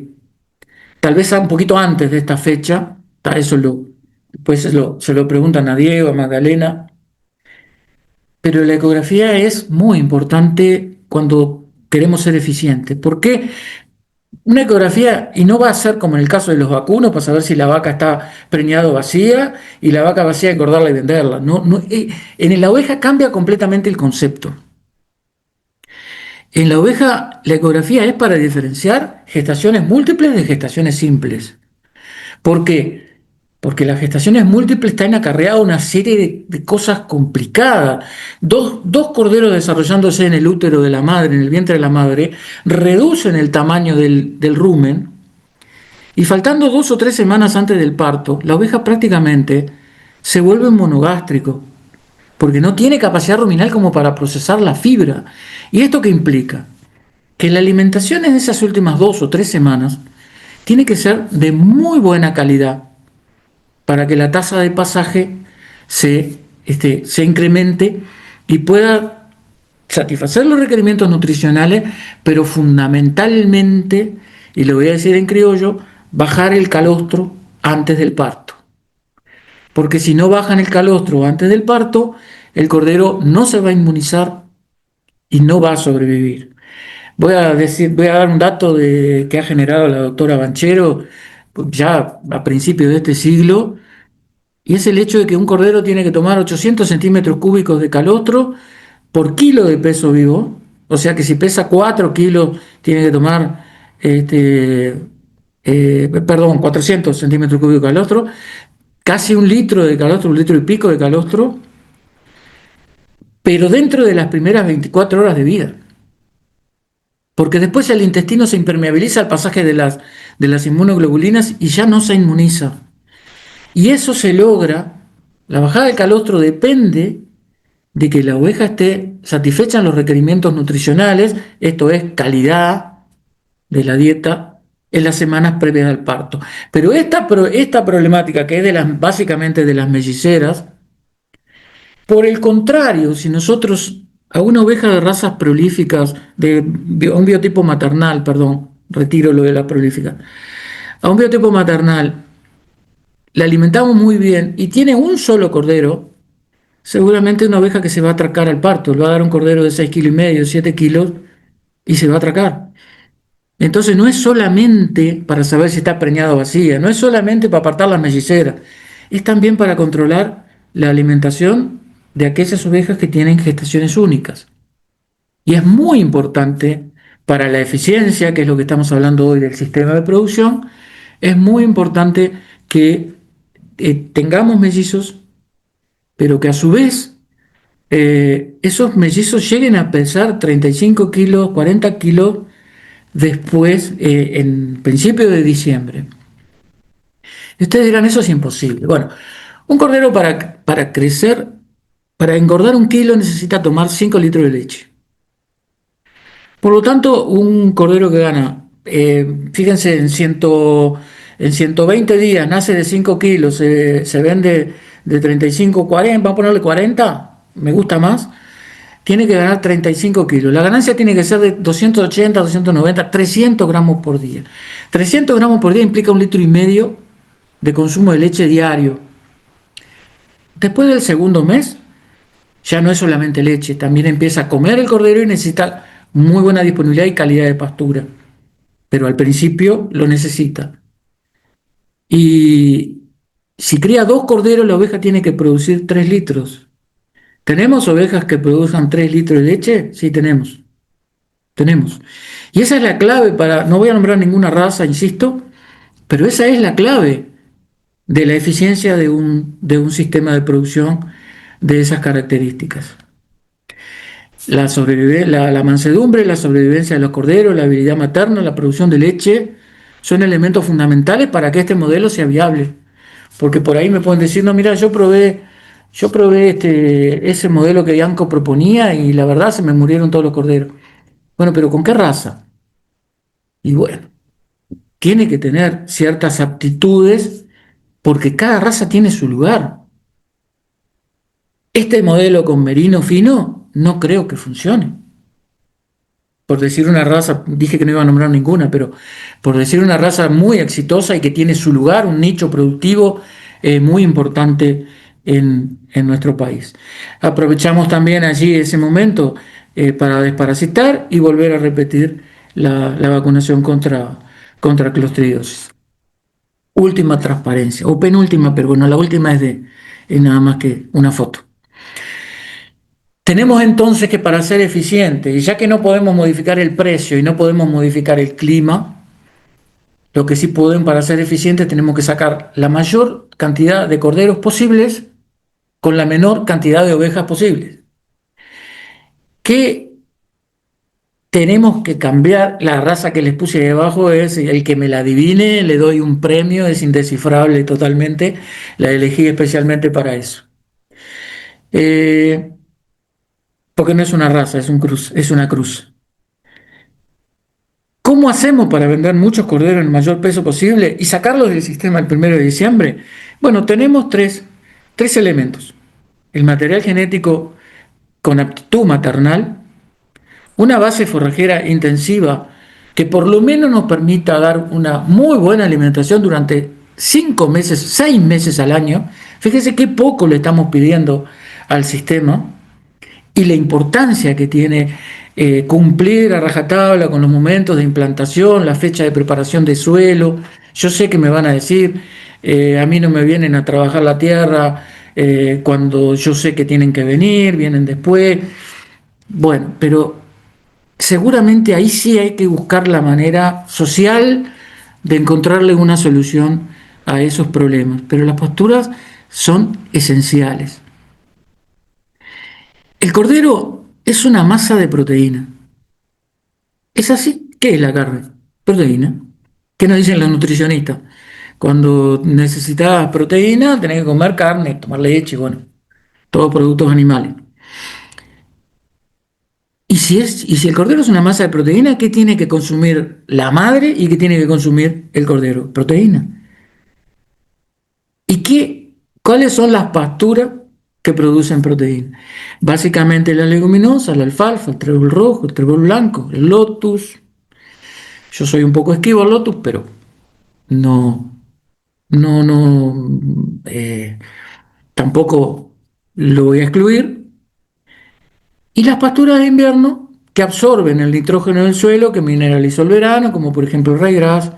Tal vez un poquito antes de esta fecha, pues se lo preguntan a Diego, a Magdalena, pero la ecografía es muy importante cuando queremos ser eficientes. ¿Por qué? Una ecografía, y no va a ser como en el caso de los vacunos, para saber si la vaca está preñada o vacía, y la vaca vacía engordarla y venderla. En la oveja cambia completamente el concepto. En la oveja, la ecografía es para diferenciar gestaciones múltiples de gestaciones simples. ¿Por qué? Porque las gestaciones múltiples traen acarreada una serie de cosas complicadas. Dos corderos desarrollándose en el útero de la madre, en el vientre de la madre, reducen el tamaño del rumen y faltando 2 o 3 semanas antes del parto, la oveja prácticamente se vuelve monogástrico, porque no tiene capacidad ruminal como para procesar la fibra. ¿Y esto qué implica? Que la alimentación en esas últimas 2 o 3 semanas tiene que ser de muy buena calidad para que la tasa de pasaje se incremente y pueda satisfacer los requerimientos nutricionales, pero fundamentalmente, y lo voy a decir en criollo, bajar el calostro antes del parto. Porque si no bajan el calostro antes del parto, el cordero no se va a inmunizar y no va a sobrevivir. Voy a dar un dato que ha generado la doctora Banchero ya a principios de este siglo, y es el hecho de que un cordero tiene que tomar 800 centímetros cúbicos de calostro por kilo de peso vivo, o sea que si pesa 4 kilos, tiene que tomar 400 centímetros cúbicos de calostro, casi 1 litro de calostro, 1 litro y pico de calostro, pero dentro de las primeras 24 horas de vida. Porque después el intestino se impermeabiliza al pasaje de las inmunoglobulinas y ya no se inmuniza. Y eso se logra, la bajada del calostro depende de que la oveja esté satisfecha en los requerimientos nutricionales, esto es calidad de la dieta en las semanas previas al parto. Pero esta problemática, que es básicamente de las melliceras, por el contrario, si nosotros a una oveja de razas prolíficas, de un biotipo maternal, perdón, retiro lo de la prolífica, a un biotipo maternal la alimentamos muy bien y tiene un solo cordero, seguramente una oveja que se va a atracar al parto, le va a dar un cordero de 6,5 kilos, 7 kilos y se va a atracar. Entonces no es solamente para saber si está preñada o vacía, no es solamente para apartar las melliceras, es también para controlar la alimentación de aquellas ovejas que tienen gestaciones únicas. Y es muy importante para la eficiencia, que es lo que estamos hablando hoy del sistema de producción, es muy importante que tengamos mellizos, pero que a su vez esos mellizos lleguen a pesar 35 kilos, 40 kilos después, en principio de diciembre. Y ustedes dirán, eso es imposible. Bueno, un cordero para crecer, para engordar 1 kilo necesita tomar 5 litros de leche. Por lo tanto, un cordero que gana, fíjense, en 120 días nace de 5 kilos, se vende de 35, 40, vamos a ponerle 40, me gusta más, tiene que ganar 35 kilos. La ganancia tiene que ser de 280, 290, 300 gramos por día. 300 gramos por día implica 1,5 litros de consumo de leche diario. Después del segundo mes, ya no es solamente leche, también empieza a comer el cordero y necesita muy buena disponibilidad y calidad de pastura. Pero al principio lo necesita. Y si cría 2 corderos, la oveja tiene que producir 3 litros. ¿Tenemos ovejas que produzcan 3 litros de leche? Sí, tenemos. Y esa es la clave no voy a nombrar ninguna raza, insisto, pero esa es la clave de la eficiencia de un sistema de producción de esas características. La mansedumbre, la sobrevivencia de los corderos, la habilidad materna, la producción de leche, son elementos fundamentales para que este modelo sea viable. Porque por ahí me pueden decir, no, mira, yo probé ese modelo que Bianco proponía y la verdad se me murieron todos los corderos. Bueno, pero ¿con qué raza? Y bueno, tiene que tener ciertas aptitudes porque cada raza tiene su lugar. Este modelo con merino fino no creo que funcione. Por decir una raza, dije que no iba a nombrar ninguna, pero por decir una raza muy exitosa y que tiene su lugar, un nicho productivo muy importante en nuestro país. Aprovechamos también allí ese momento para desparasitar y volver a repetir la vacunación contra clostridiosis. Última transparencia, o penúltima, pero bueno, la última es nada más que una foto. Tenemos entonces que, para ser eficientes, y ya que no podemos modificar el precio y no podemos modificar el clima, lo que sí podemos, para ser eficientes, tenemos que sacar la mayor cantidad de corderos posibles con la menor cantidad de ovejas posibles. ¿Qué tenemos que cambiar? La raza que les puse ahí abajo es el que me la adivine, le doy un premio, es indescifrable totalmente, la elegí especialmente para eso. porque no es una raza, es una cruz. ¿Cómo hacemos para vender muchos corderos en el mayor peso posible y sacarlos del sistema el 1 de diciembre? Bueno, tenemos tres elementos. El material genético con aptitud maternal, una base forrajera intensiva que por lo menos nos permita dar una muy buena alimentación durante 5 meses, 6 meses al año. Fíjese qué poco le estamos pidiendo al sistema y la importancia que tiene cumplir a rajatabla con los momentos de implantación, la fecha de preparación de suelo. Yo sé que me van a decir, a mí no me vienen a trabajar la tierra cuando yo sé que tienen que venir, vienen después. Bueno, pero seguramente ahí sí hay que buscar la manera social de encontrarle una solución a esos problemas, pero las posturas son esenciales. El cordero es una masa de proteína. ¿Es así? ¿Qué es la carne? Proteína. ¿Qué nos dicen los nutricionistas? Cuando necesitas proteína, tenés que comer carne, tomar leche, bueno, todos productos animales. Y si el cordero es una masa de proteína, ¿qué tiene que consumir la madre y qué tiene que consumir el cordero? Proteína. ¿Cuáles son las pasturas que producen proteína? Básicamente la leguminosa, la alfalfa, el trébol rojo, el trébol blanco, el lotus. Yo soy un poco esquivo al lotus, pero no, no, tampoco lo voy a excluir. Y las pasturas de invierno que absorben el nitrógeno del suelo que mineralizó el verano, como por ejemplo el ryegrass,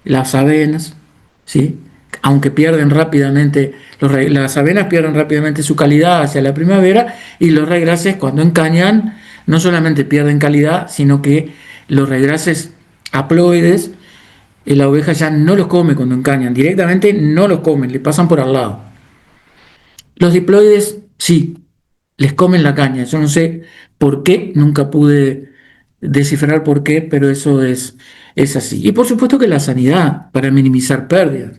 las avenas, ¿sí? Aunque pierden rápidamente, las avenas pierden rápidamente su calidad hacia la primavera y los ryegrasses cuando encañan no solamente pierden calidad, sino que los ryegrasses haploides, la oveja ya no los come cuando encañan, directamente no los comen, le pasan por al lado. Los diploides sí, les comen la caña. Yo no sé por qué, nunca pude descifrar por qué, pero eso es así. Y por supuesto que la sanidad, para minimizar pérdidas.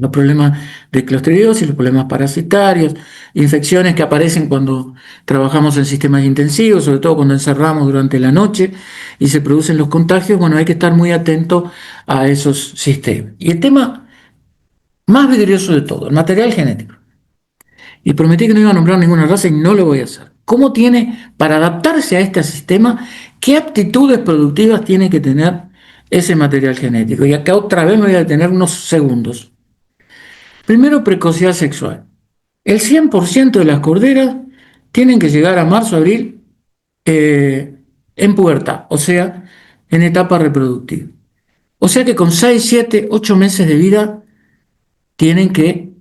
Los problemas de clostridiosis, los problemas parasitarios, infecciones que aparecen cuando trabajamos en sistemas intensivos, sobre todo cuando encerramos durante la noche y se producen los contagios, bueno, hay que estar muy atento a esos sistemas. Y el tema más vidrioso de todo, el material genético. Y prometí que no iba a nombrar ninguna raza y no lo voy a hacer. ¿Cómo tiene, para adaptarse a este sistema, qué aptitudes productivas tiene que tener ese material genético? Y acá otra vez me voy a detener unos segundos. Primero, precocidad sexual. El 100% de las corderas tienen que llegar a marzo, abril en pubertad, o sea, en etapa reproductiva. O sea que con 6, 7, 8 meses de vida tienen que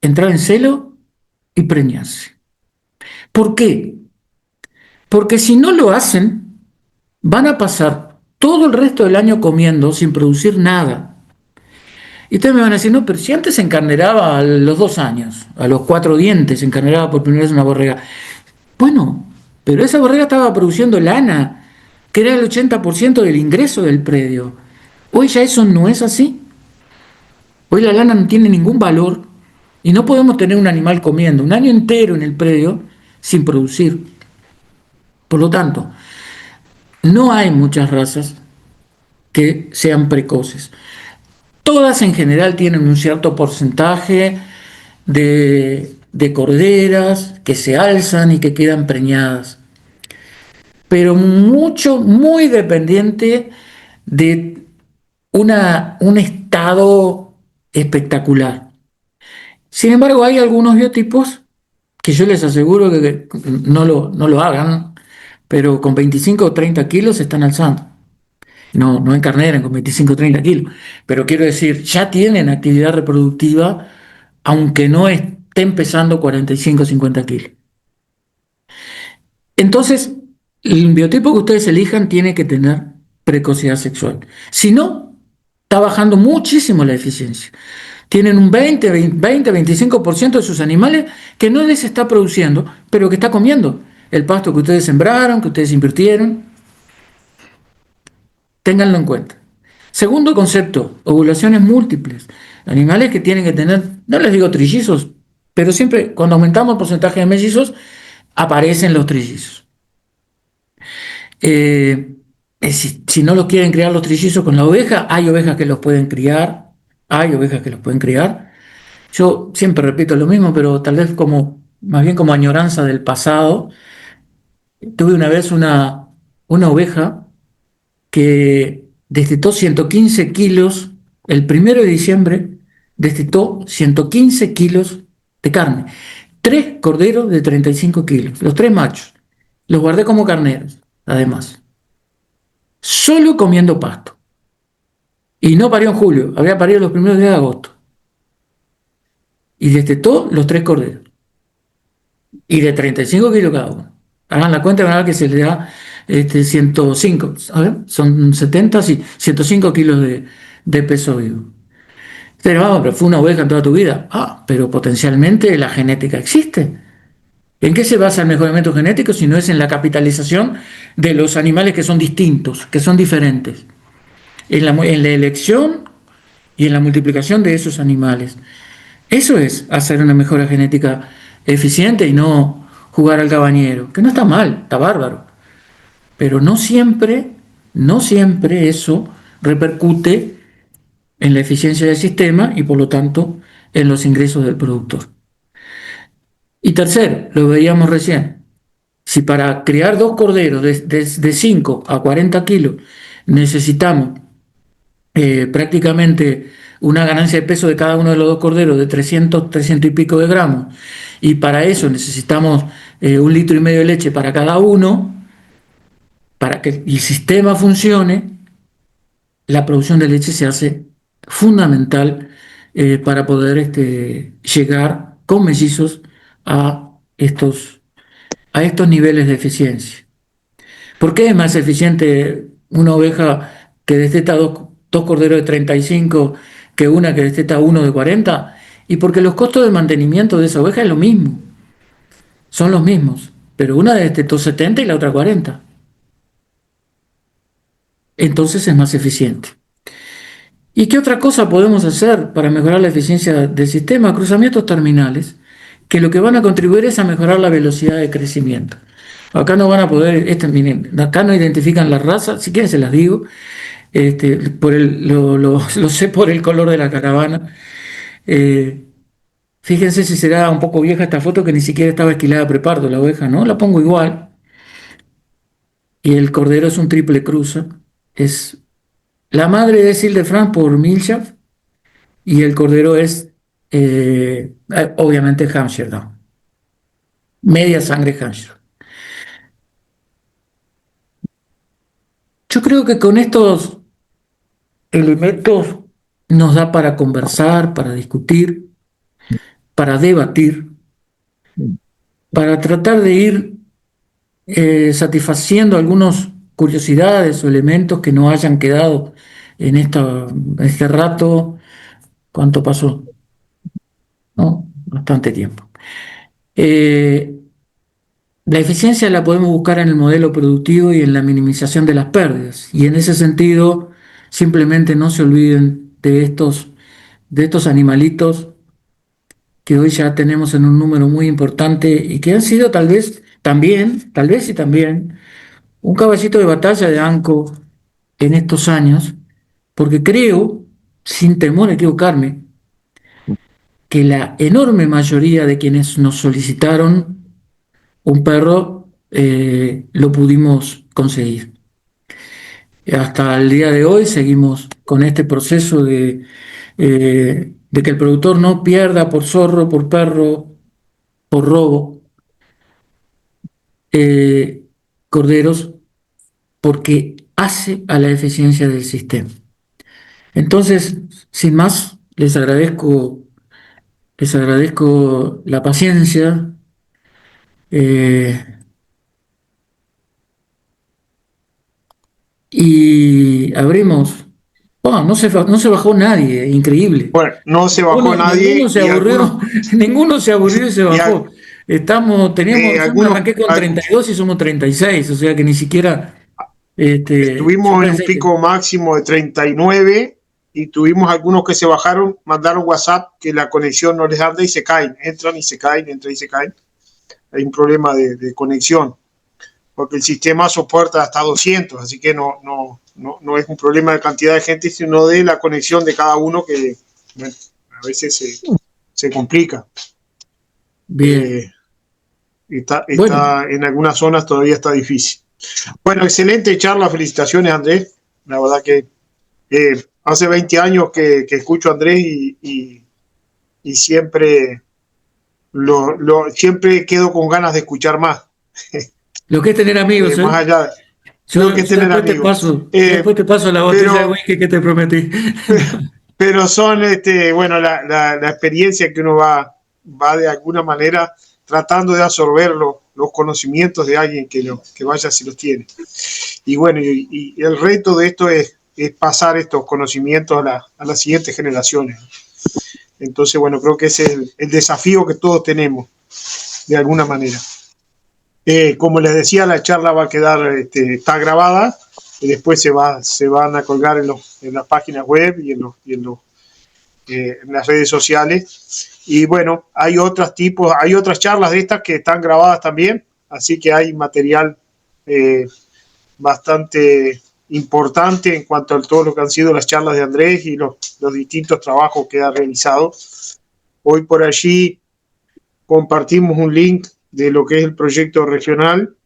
entrar en celo y preñarse. ¿Por qué? Porque si no lo hacen, van a pasar todo el resto del año comiendo sin producir nada. Y ustedes me van a decir, no, pero si antes se encarneraba a los 2 años, a los 4 dientes, se encarneraba por primera vez una borrega. Bueno, pero esa borrega estaba produciendo lana, que era el 80% del ingreso del predio. Hoy ya eso no es así. Hoy la lana no tiene ningún valor y no podemos tener un animal comiendo un año entero en el predio sin producir. Por lo tanto, no hay muchas razas que sean precoces. Todas en general tienen un cierto porcentaje de corderas que se alzan y que quedan preñadas, pero muy dependiente de un estado espectacular. Sin embargo, hay algunos biotipos que yo les aseguro que no lo hagan, pero con 25 o 30 kilos se están alzando. No encarneran con 25 o 30 kilos, pero quiero decir, ya tienen actividad reproductiva, aunque no estén pesando 45 o 50 kilos. Entonces, el biotipo que ustedes elijan tiene que tener precocidad sexual. Si no, está bajando muchísimo la eficiencia. Tienen un 20-25% de sus animales que no les está produciendo, pero que está comiendo el pasto que ustedes sembraron, que ustedes invirtieron. Ténganlo en cuenta. Segundo concepto, ovulaciones múltiples. Animales que tienen que tener, no les digo trillizos, Pero siempre, cuando aumentamos el porcentaje de mellizos, aparecen los trillizos. Si no los quieren criar los trillizos con la oveja, hay ovejas que los pueden criar, hay ovejas que los pueden criar. Yo siempre repito lo mismo, pero tal vez más bien como añoranza del pasado. Tuve una vez una oveja que destetó 115 kilos, el 1 de diciembre destetó 115 kilos de carne. 3 corderos de 35 kilos, los 3 machos. Los guardé como carneros, además. Solo comiendo pasto. Y no parió en julio, había parido los primeros días de agosto. Y destetó los 3 corderos. Y de 35 kilos cada uno. Hagan la cuenta, van a ver que se le da 105, a ver, son 70, sí, 105 kilos de peso vivo. Pero fue una oveja en toda tu vida. Pero potencialmente la genética existe. ¿En qué se basa el mejoramiento genético si no es en la capitalización de los animales que son distintos, que son diferentes? En la elección y en la multiplicación de esos animales. Eso es hacer una mejora genética eficiente y no jugar al cabañero, que no está mal, está bárbaro. Pero no siempre eso repercute en la eficiencia del sistema y por lo tanto en los ingresos del productor. Y tercero, lo veíamos recién, si para criar 2 corderos de 5 a 40 kilos necesitamos prácticamente una ganancia de peso de cada uno de los 2 corderos de 300 y pico de gramos, y para eso necesitamos 1,5 litros de leche para cada uno, para que el sistema funcione, la producción de leche se hace fundamental para poder llegar con mellizos a estos niveles de eficiencia. ¿Por qué es más eficiente una oveja que desteta dos corderos de 35 que una que desteta uno de 40? Y porque los costos de mantenimiento de esa oveja es lo mismo, son los mismos, pero una destetó 70 y la otra 40. Entonces es más eficiente. ¿Y qué otra cosa podemos hacer para mejorar la eficiencia del sistema? Cruzamientos terminales, que lo que van a contribuir es a mejorar la velocidad de crecimiento. Acá no van a poder, miren, acá no identifican la raza, si quieren se las digo, lo sé por el color de la caravana. Fíjense si será un poco vieja esta foto, que ni siquiera estaba esquilada prepardo la oveja, ¿no? La pongo igual. Y el cordero es un triple cruza. Es la madre es Ile-de-France por Milchaf y el cordero es obviamente Hampshire Down. Media sangre Hampshire. Yo creo que con estos elementos nos da para conversar, para discutir, para debatir, para tratar de ir satisfaciendo algunas curiosidades o elementos que no hayan quedado en este rato. ¿Cuánto pasó? ¿No? Bastante tiempo. La eficiencia la podemos buscar en el modelo productivo y en la minimización de las pérdidas. Y en ese sentido, simplemente no se olviden de estos animalitos que hoy ya tenemos en un número muy importante y que han sido tal vez y también, un caballito de batalla de ANCO en estos años, porque creo, sin temor a equivocarme, que la enorme mayoría de quienes nos solicitaron un perro lo pudimos conseguir. Hasta el día de hoy seguimos con este proceso de que el productor no pierda por zorro, por perro, por robo, corderos, porque hace a la eficiencia del sistema. Entonces, sin más, les agradezco la paciencia. Y abrimos. No se bajó nadie, increíble.
Bueno, no se bajó nadie.
Ninguno se aburrió, ninguno se aburrió y se bajó. Yo me arranqué con 32 y somos 36, o sea que ni siquiera.
Estuvimos en un pico máximo de 39 y tuvimos algunos que se bajaron, mandaron WhatsApp que la conexión no les anda y se caen, entran y se caen, entran y se caen. Hay un problema de conexión, porque el sistema soporta hasta 200, así que no es un problema de cantidad de gente, sino de la conexión de cada uno que, bueno, a veces se complica.
Bien. Bueno,
Está en algunas zonas todavía está difícil. Bueno, excelente charla, felicitaciones Andrés. La verdad que hace 20 años que escucho a Andrés y siempre, siempre quedo con ganas de escuchar más.
lo que es tener amigos,
Más allá de lo que es tener amigos.
Después te paso la botella de whisky que te prometí.
Pero son, bueno, la experiencia que uno va de alguna manera tratando de absorber los conocimientos de alguien que vaya si los tiene. Y bueno, y el reto de esto es pasar estos conocimientos a las siguientes generaciones. Entonces, bueno, creo que ese es el desafío que todos tenemos, de alguna manera. Como les decía, la charla va a quedar, está grabada, y después se van a colgar en las páginas web y en las redes sociales. Y bueno, hay otras charlas de estas que están grabadas también, así que hay material bastante importante en cuanto a todo lo que han sido las charlas de Andrés y los distintos trabajos que ha realizado. Hoy por allí compartimos un link de lo que es el proyecto regional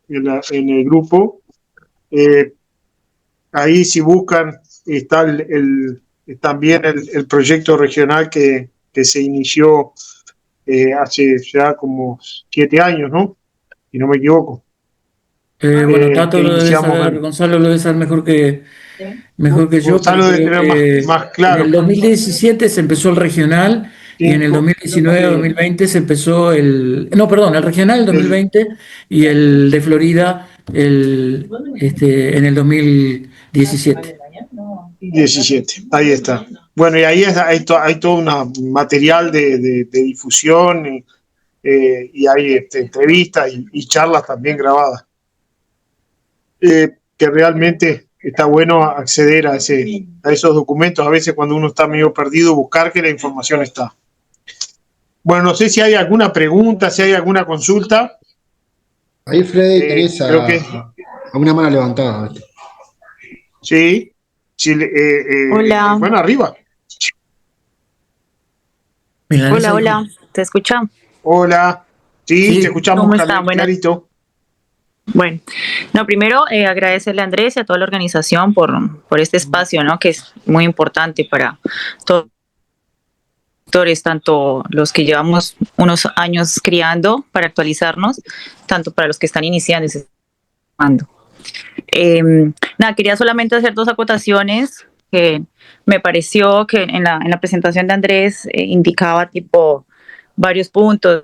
en el grupo. Ahí si buscan está también el proyecto regional que se inició hace ya como 7 años, ¿no? Si no me equivoco.
Bueno, Tato
Que
lo debe
iniciamos
saber, Gonzalo lo debe saber mejor que yo, pero
Gonzalo debe
creo
tener
que
más
en
claro.
el 2017 se empezó el regional y en el 2019-2020 se empezó el regional el 2020 y el de Florida en el 2017.
17, ahí está. Bueno, y ahí hay todo un material de difusión y hay entrevistas y charlas también grabadas. Que realmente está bueno acceder a esos documentos. A veces cuando uno está medio perdido, buscar que la información está. Bueno, no sé si hay alguna pregunta, si hay alguna consulta.
Ahí, Freddy, tenés
Creo que
a una mano levantada.
sí.
Hola,
Bueno, arriba.
Mira,
hola, hola, ¿te escuchan?
Hola. Sí, te
sí,
escuchamos
¿Cómo están? Buenas.
clarito.
Bueno, no, primero agradecerle a Andrés y a toda la organización por este espacio, ¿no? Que es muy importante para todos los sectores, tanto los que llevamos unos años criando para actualizarnos, tanto para los que están iniciando y se están formando. Nada, quería solamente hacer 2 acotaciones que me pareció que en la presentación de Andrés indicaba tipo varios puntos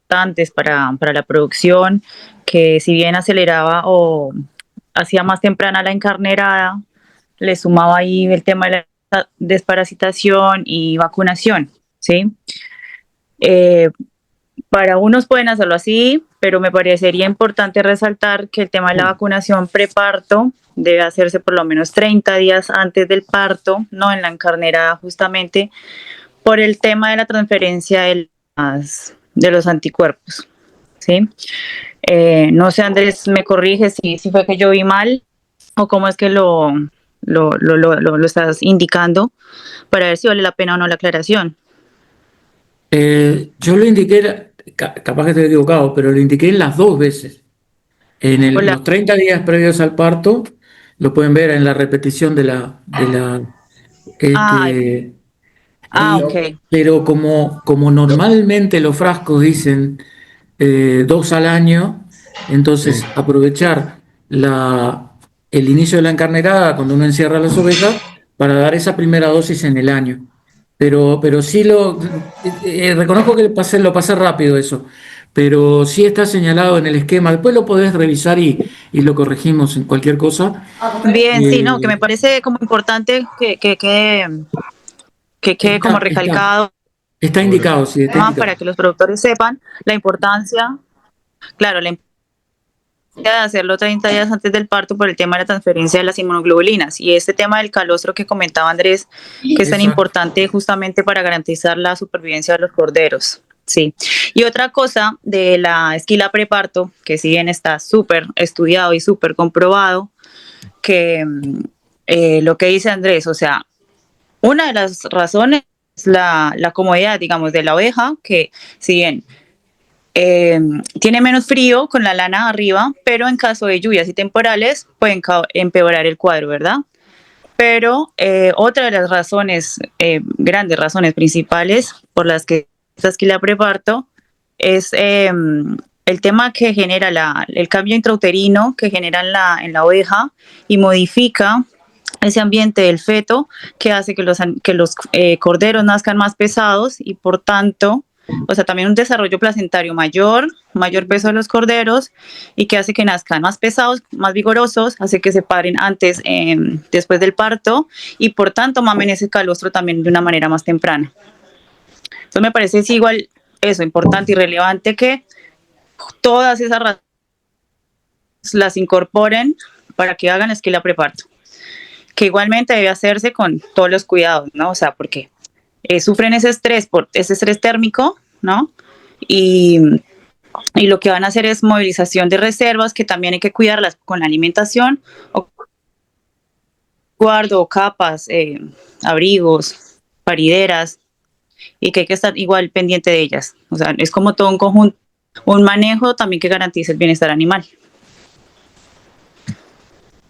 importantes para la producción, que si bien aceleraba o hacía más temprana la encarnerada, le sumaba ahí el tema de la desparasitación y vacunación, ¿sí? Para unos pueden hacerlo así, pero me parecería importante resaltar que el tema de la vacunación preparto debe hacerse por lo menos 30 días antes del parto, no en la encarnerada justamente, por el tema de la transferencia de los anticuerpos, ¿sí? No sé, Andrés, me corrige si fue que yo vi mal o cómo es que lo estás indicando para ver si vale la pena o no la aclaración.
yo lo indiqué, capaz que estoy equivocado, pero lo indiqué en las 2 veces.
Hola.
Los 30 días previos al parto, lo pueden ver en la repetición de la
Ah, ok.
pero como normalmente los frascos dicen 2 al año, entonces
Sí.
aprovechar el inicio de la encarnerada cuando uno encierra las ovejas para dar esa primera dosis en el año. Pero sí reconozco que lo pasé rápido eso, pero sí está señalado en el esquema. Después lo podés revisar y lo corregimos en cualquier cosa.
Bien, sí, no, que
Eh,
me parece como importante que quede como
está,
recalcado
está indicado, sí, está indicado.
para que los productores sepan la importancia, claro, la de hacerlo 30 días antes del parto por el tema de la transferencia de las inmunoglobulinas y este tema del calostro que comentaba Andrés, que es tan importante justamente para garantizar la supervivencia de los corderos. Sí. Y otra cosa de la esquila preparto, que si bien está súper estudiado y súper comprobado, que lo que dice Andrés, o sea, una de las razones es la comodidad, digamos, de la oveja, que si bien tiene menos frío con la lana arriba, pero en caso de lluvias y temporales pueden empeorar el cuadro, ¿verdad? Pero otra de las razones, grandes razones principales por las que esta esquila preparto es el tema que genera el cambio intrauterino que genera en la oveja y modifica ese ambiente del feto que hace que los corderos nazcan más pesados y por tanto, o sea, también un desarrollo placentario mayor peso de los corderos y que hace que nazcan más pesados, más vigorosos, hace que se paren antes, después del parto y por tanto mamen ese calostro también de una manera más temprana. Entonces me parece es igual eso, importante y relevante que todas esas razones las incorporen para que hagan esquila preparto, que igualmente debe hacerse con todos los cuidados, ¿no? O sea, porque sufren ese estrés térmico, ¿no? Y lo que van a hacer es movilización de reservas, que también hay que cuidarlas con la alimentación, o guardo, capas, abrigos, parideras, y que hay que estar igual pendiente de ellas. O sea, es como todo un conjunto, un manejo también que garantice el bienestar animal.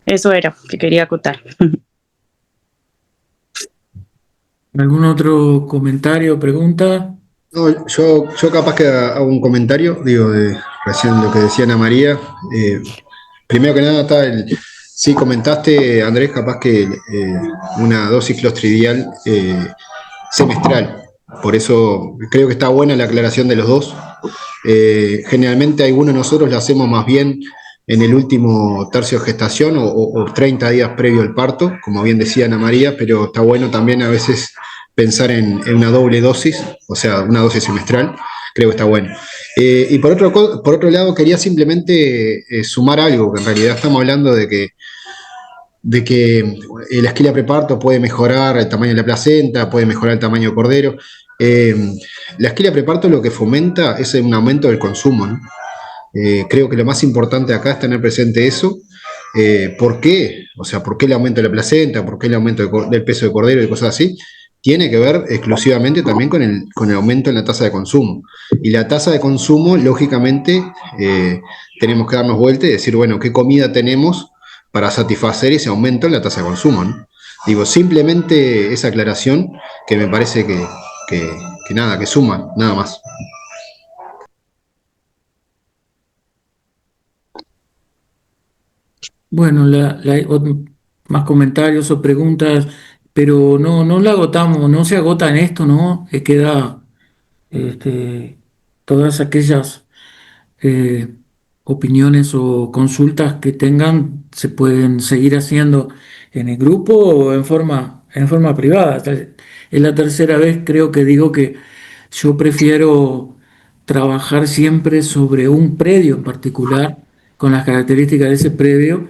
Eso era que quería acotar.
¿Algún otro comentario, pregunta?
No, yo capaz que hago un comentario, digo, de recién lo que decía Ana María. Primero que nada, sí comentaste, Andrés, capaz que una dosis clostridial semestral. Por eso creo que está buena la aclaración de los dos. Generalmente algunos de nosotros lo hacemos más bien en el último tercio de gestación o 30 días previo al parto, como bien decía Ana María, pero está bueno también a veces pensar en una doble dosis, o sea, una dosis semestral, creo que está bueno. Y por otro lado, quería simplemente sumar algo, que en realidad estamos hablando de que la esquila preparto puede mejorar el tamaño de la placenta, puede mejorar el tamaño del cordero. La esquila preparto lo que fomenta es un aumento del consumo, ¿no? Creo que lo más importante acá es tener presente eso. ¿Por qué? O sea, ¿por qué el aumento de la placenta? ¿Por qué el aumento del peso de cordero y cosas así? Tiene que ver exclusivamente también con el aumento en la tasa de consumo. Y la tasa de consumo, lógicamente, tenemos que darnos vuelta y decir, bueno, ¿qué comida tenemos para satisfacer ese aumento en la tasa de consumo, ¿no? Digo, simplemente esa aclaración que me parece que nada, que suma, nada más.
Bueno, más comentarios o preguntas, pero no la agotamos, no se agota en esto, ¿no? Queda todas aquellas eh, opiniones o consultas que tengan se pueden seguir haciendo en el grupo o en forma privada. Es la tercera vez creo que digo que yo prefiero trabajar siempre sobre un predio en particular, con las características de ese predio,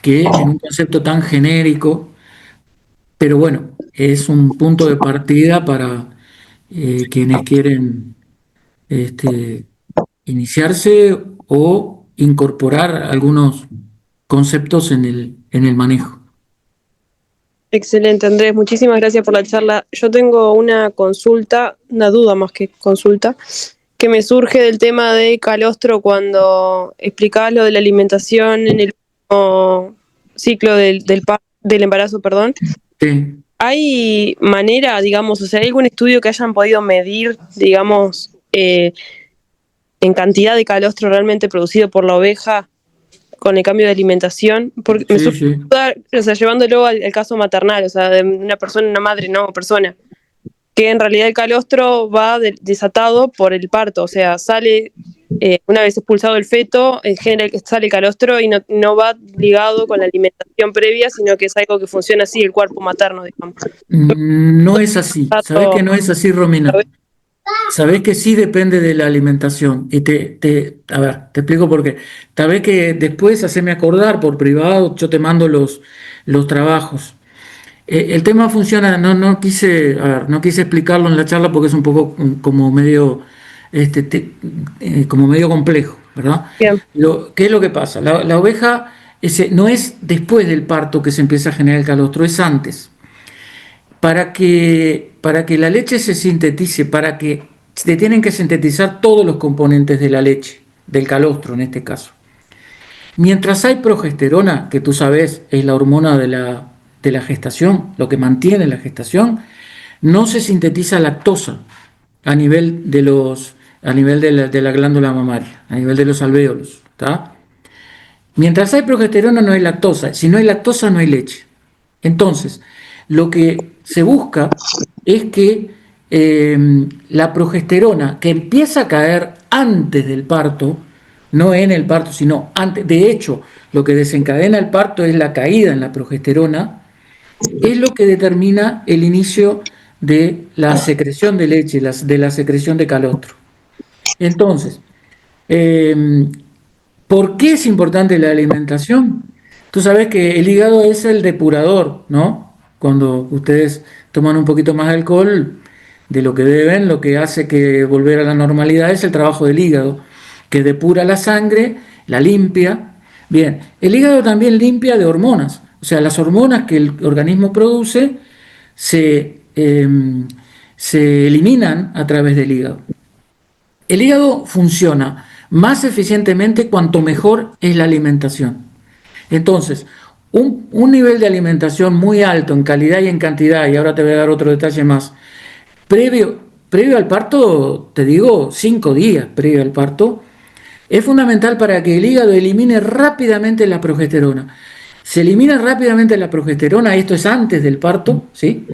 que en un concepto tan genérico, pero bueno, es un punto de partida para quienes quieren iniciarse o incorporar algunos conceptos en el manejo.
Excelente, Andrés. Muchísimas gracias por la charla. Yo tengo una consulta, una duda más que consulta, que me surge del tema de calostro cuando explicabas lo de la alimentación en el ciclo del embarazo, perdón.
Sí.
¿Hay manera, digamos, o sea, hay algún estudio que hayan podido medir, digamos, en cantidad de calostro realmente producido por la oveja con el cambio de alimentación? Porque me surge duda, o sea, llevándolo al caso maternal, o sea, de una persona, una madre, no persona, que en realidad el calostro va desatado por el parto, o sea, sale una vez expulsado el feto, sale calostro y no va ligado con la alimentación previa, sino que es algo que funciona así, el cuerpo materno, digamos.
No es así, ¿sabes que no es así, Romina? Sabés que sí depende de la alimentación. Y a ver, te explico por qué. Sabés que después haceme acordar por privado, yo te mando los trabajos. El tema funciona, no quise, a ver, no quise explicarlo en la charla porque es un poco como medio, como medio complejo, ¿verdad?
Bien.
¿Qué es lo que pasa? La oveja no es después del parto que se empieza a generar el calostro, es antes. Para que la leche se sintetice, para que se tienen que sintetizar todos los componentes de la leche, del calostro en este caso. Mientras hay progesterona, que tú sabes es la hormona de la gestación, lo que mantiene la gestación, no se sintetiza lactosa a nivel de la glándula mamaria, a nivel de los alvéolos, ¿tá? Mientras hay progesterona no hay lactosa, si no hay lactosa no hay leche. Entonces, lo que se busca es que la progesterona, que empieza a caer antes del parto, no en el parto, sino antes, de hecho, lo que desencadena el parto es la caída en la progesterona, es lo que determina el inicio de la secreción de leche, de la secreción de calostro. Entonces, ¿por qué es importante la alimentación? Tú sabes que el hígado es el depurador, ¿no? Cuando ustedes toman un poquito más de alcohol de lo que deben, lo que hace que volver a la normalidad es el trabajo del hígado, que depura la sangre, la limpia. Bien, el hígado también limpia de hormonas, o sea, las hormonas que el organismo produce se eliminan a través del hígado. El hígado funciona más eficientemente cuanto mejor es la alimentación. Entonces, un nivel de alimentación muy alto en calidad y en cantidad, y ahora te voy a dar otro detalle más, previo al parto, te digo 5 días previo al parto, es fundamental para que el hígado elimine rápidamente la progesterona. Se elimina rápidamente la progesterona, esto es antes del parto, ¿sí?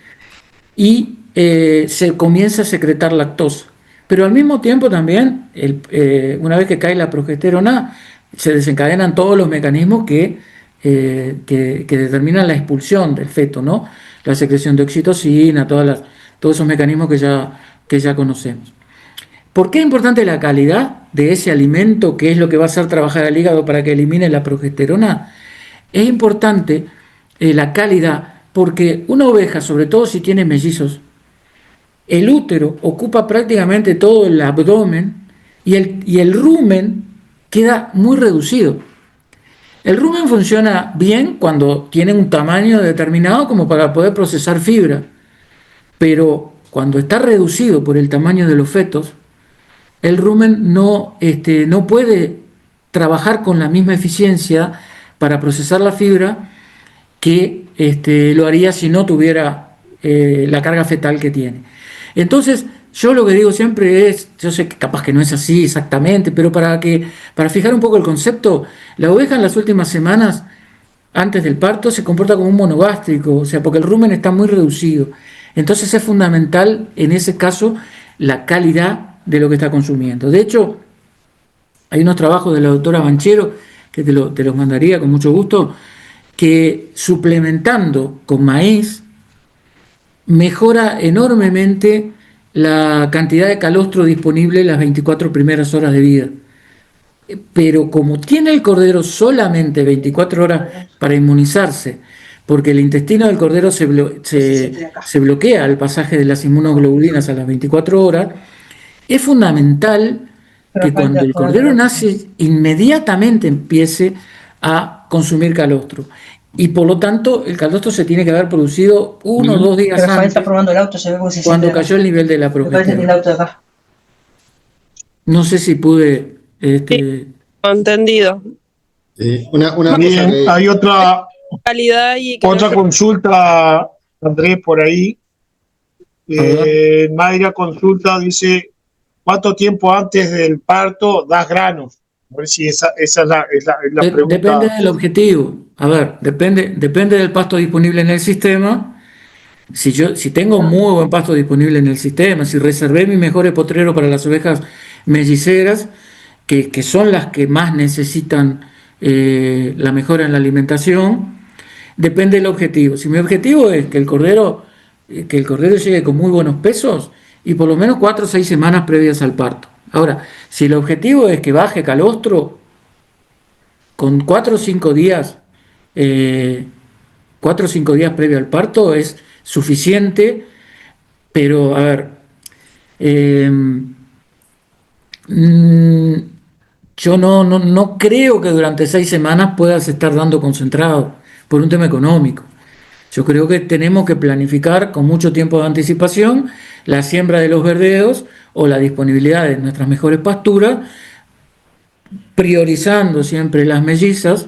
Y se comienza a secretar lactosa. Pero al mismo tiempo también, una vez que cae la progesterona, se desencadenan todos los mecanismos que determinan la expulsión del feto, ¿no? La secreción de oxitocina, todos esos mecanismos que ya conocemos. ¿Por qué es importante la calidad de ese alimento, que es lo que va a hacer trabajar al hígado para que elimine la progesterona? Es importante la calidad porque una oveja, sobre todo si tiene mellizos, el útero ocupa prácticamente todo el abdomen y el rumen queda muy reducido. El rumen funciona bien cuando tiene un tamaño determinado como para poder procesar fibra, pero cuando está reducido por el tamaño de los fetos, el rumen no puede trabajar con la misma eficiencia para procesar la fibra que lo haría si no tuviera la carga fetal que tiene. Entonces, yo lo que digo siempre es, yo sé que capaz que no es así exactamente, pero para fijar un poco el concepto, la oveja en las últimas semanas, antes del parto, se comporta como un monogástrico, o sea, porque el rumen está muy reducido. Entonces es fundamental, en ese caso, la calidad de lo que está consumiendo. De hecho, hay unos trabajos de la doctora Banchero, que te los mandaría con mucho gusto, que suplementando con maíz, mejora enormemente la cantidad de calostro disponible en las 24 primeras horas de vida. Pero como tiene el cordero solamente 24 horas para inmunizarse, porque el intestino del cordero se bloquea al pasaje de las inmunoglobulinas a las 24 horas, es fundamental que cuando el cordero nace, inmediatamente empiece a consumir calostro. Y por lo tanto, el calostro se tiene que haber producido 1 o 2 días antes, cuando cayó el nivel de la progesterona. No sé si pude...
Entendido.
Una
Bien, hay otra
Calidad y
consulta, Andrés, por ahí. Mayra consulta, dice, ¿cuánto tiempo antes del parto das granos? A ver si esa es la pregunta.
Depende del objetivo. A ver, depende del pasto disponible en el sistema. Si tengo muy buen pasto disponible en el sistema, si reservé mis mejores potreros para las ovejas melliceras, que son las que más necesitan la mejora en la alimentación, depende del objetivo. Si mi objetivo es que el cordero llegue con muy buenos pesos, y por lo menos 4 o 6 semanas previas al parto. Ahora, si el objetivo es que baje calostro, con 4 o 5 días, 4 o 5 días previo al parto es suficiente, pero a ver, eh, yo no creo que durante 6 semanas puedas estar dando concentrado por un tema económico. Yo creo que tenemos que planificar con mucho tiempo de anticipación la siembra de los verdeos o la disponibilidad de nuestras mejores pasturas, priorizando siempre las mellizas.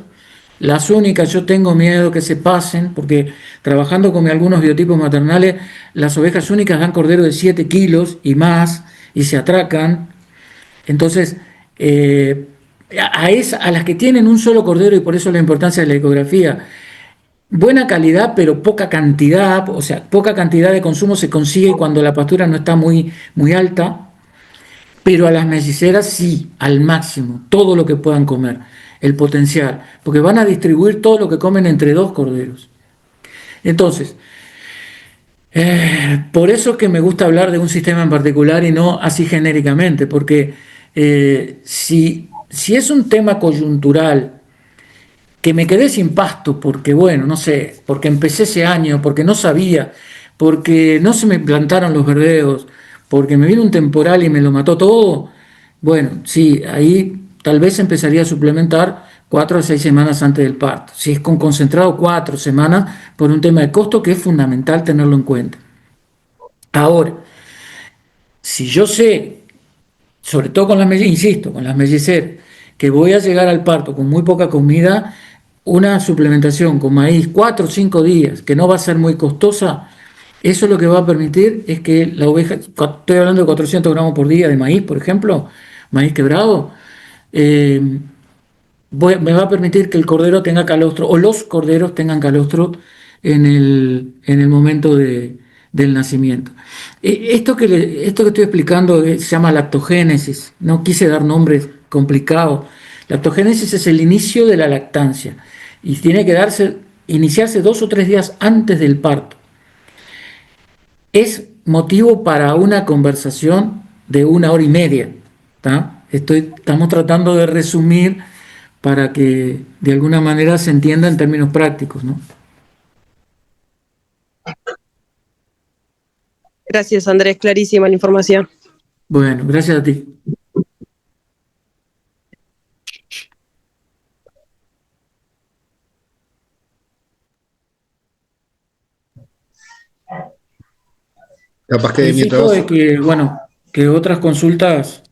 Las únicas, yo tengo miedo que se pasen, porque trabajando con algunos biotipos maternales, las ovejas únicas dan cordero de 7 kilos y más, y se atracan. Entonces, a las que tienen un solo cordero, y por eso la importancia de la ecografía, buena calidad pero poca cantidad, o sea, poca cantidad de consumo se consigue cuando la pastura no está muy, muy alta, pero a las melliceras sí, al máximo, todo lo que puedan comer, el potencial, porque van a distribuir todo lo que comen entre 2 corderos. Entonces, por eso es que me gusta hablar de un sistema en particular y no así genéricamente, porque si es un tema coyuntural, que me quedé sin pasto porque, bueno, no sé, porque empecé ese año, porque no sabía, porque no se me plantaron los verdeos, porque me vino un temporal y me lo mató todo, bueno, sí, ahí tal vez empezaría a suplementar 4 o 6 semanas antes del parto. Si es con concentrado, 4 semanas por un tema de costo que es fundamental tenerlo en cuenta. Ahora, si yo sé, sobre todo con las mellizas, insisto, con las melliceras, que voy a llegar al parto con muy poca comida, una suplementación con maíz 4 o 5 días, que no va a ser muy costosa, eso lo que va a permitir es que la oveja, estoy hablando de 400 gramos por día de maíz, por ejemplo, maíz quebrado, eh, me va a permitir que el cordero tenga calostro, o los corderos tengan calostro en el momento del nacimiento. Esto que estoy explicando se llama lactogénesis, no quise dar nombres complicados. Lactogénesis es el inicio de la lactancia y tiene que iniciarse 2 o 3 días antes del parto. Es motivo para una conversación de 1 hora y media. Estamos tratando de resumir para que de alguna manera se entienda en términos prácticos, ¿no?
Gracias, Andrés, clarísima la información.
Bueno, gracias a ti.
Capaz que
Felicito de que, bueno, que otras consultas.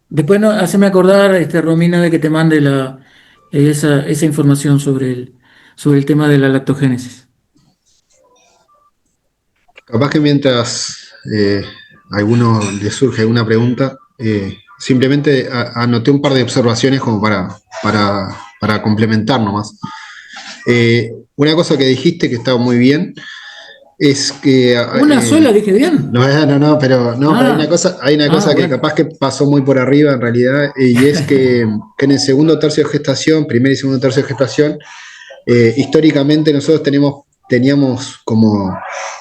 Después no, haceme acordar, Romina, de que te mande esa información sobre el tema de la lactogénesis.
Capaz que mientras a alguno le surge alguna pregunta, simplemente anoté un par de observaciones como para complementar nomás. Una cosa que dijiste que estaba muy bien es que...
¿Una sola dije bien?
Pero hay una cosa que
bueno.
capaz que pasó muy por arriba en realidad, y es que en el segundo tercio de gestación, primer y segundo tercio de gestación, históricamente nosotros teníamos como,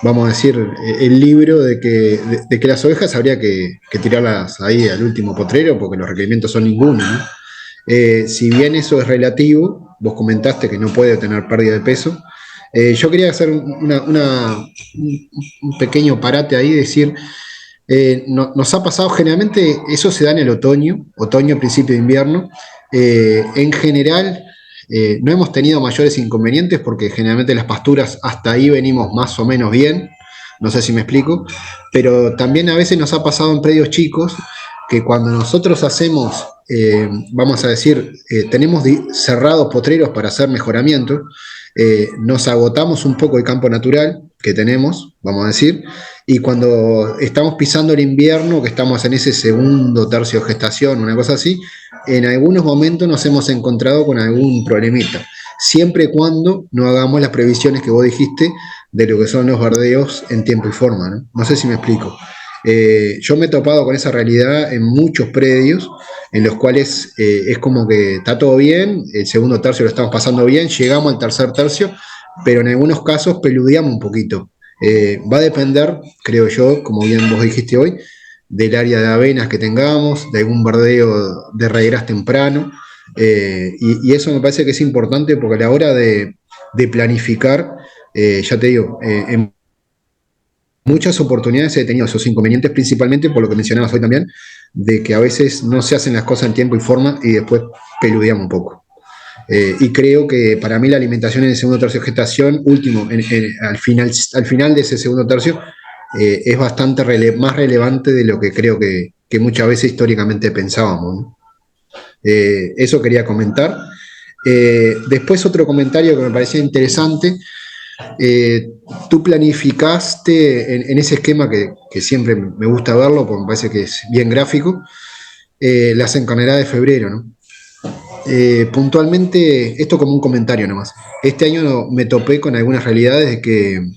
vamos a decir, el libro de que las ovejas habría que tirarlas ahí al último potrero porque los requerimientos son ninguno, ¿no? Si bien eso es relativo, vos comentaste que no puede tener pérdida de peso. Yo quería hacer un pequeño parate ahí, decir, nos ha pasado generalmente, eso se da en el otoño, principio de invierno. En general, no hemos tenido mayores inconvenientes porque generalmente las pasturas hasta ahí venimos más o menos bien, no sé si me explico, pero también a veces nos ha pasado en predios chicos que cuando nosotros hacemos, vamos a decir, tenemos cerrados potreros para hacer mejoramiento, nos agotamos un poco el campo natural que tenemos, vamos a decir, y cuando estamos pisando el invierno, que estamos en ese segundo tercio de gestación, una cosa así, en algunos momentos nos hemos encontrado con algún problemita, siempre y cuando no hagamos las previsiones que vos dijiste de lo que son los verdeos en tiempo y forma, ¿no? No sé si me explico. Yo me he topado con esa realidad en muchos predios en los cuales es como que está todo bien, el segundo tercio lo estamos pasando bien, llegamos al tercer tercio, pero en algunos casos peludeamos un poquito. Va a depender, creo yo, como bien vos dijiste hoy, del área de avenas que tengamos, de algún verdeo de raigras temprano, y eso me parece que es importante porque a la hora de planificar, ya te digo, en muchas oportunidades he tenido esos inconvenientes, principalmente por lo que mencionabas hoy también, de que a veces no se hacen las cosas en tiempo y forma y después peludeamos un poco. Y creo que para mí la alimentación en el segundo tercio de gestación, último, al final de ese segundo tercio, es bastante más relevante de lo que creo que muchas veces históricamente pensábamos, ¿no? Eso quería comentar. Después otro comentario que me parecía interesante. Tú planificaste en ese esquema que siempre me gusta verlo, porque me parece que es bien gráfico, las encarneradas de febrero, ¿no? Puntualmente, esto como un comentario nomás. Este año me topé con algunas realidades de,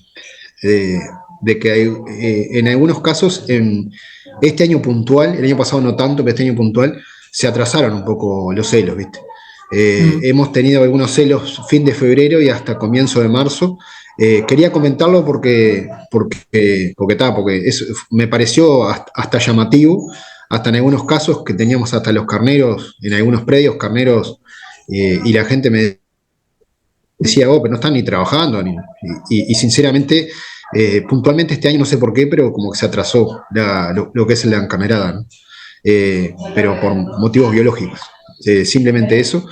de que hay, en algunos casos, en este año puntual, el año pasado no tanto, pero este año puntual, se atrasaron un poco los celos, ¿viste? Hemos tenido algunos celos fin de febrero y hasta comienzo de marzo. Quería comentarlo porque me pareció hasta llamativo, hasta en algunos casos que teníamos hasta los carneros, en algunos predios, carneros, y la gente me decía, oh, pero no están ni trabajando, y sinceramente, puntualmente este año no sé por qué, pero como que se atrasó lo que es la encarnerada, ¿no? Pero por motivos biológicos, simplemente eso.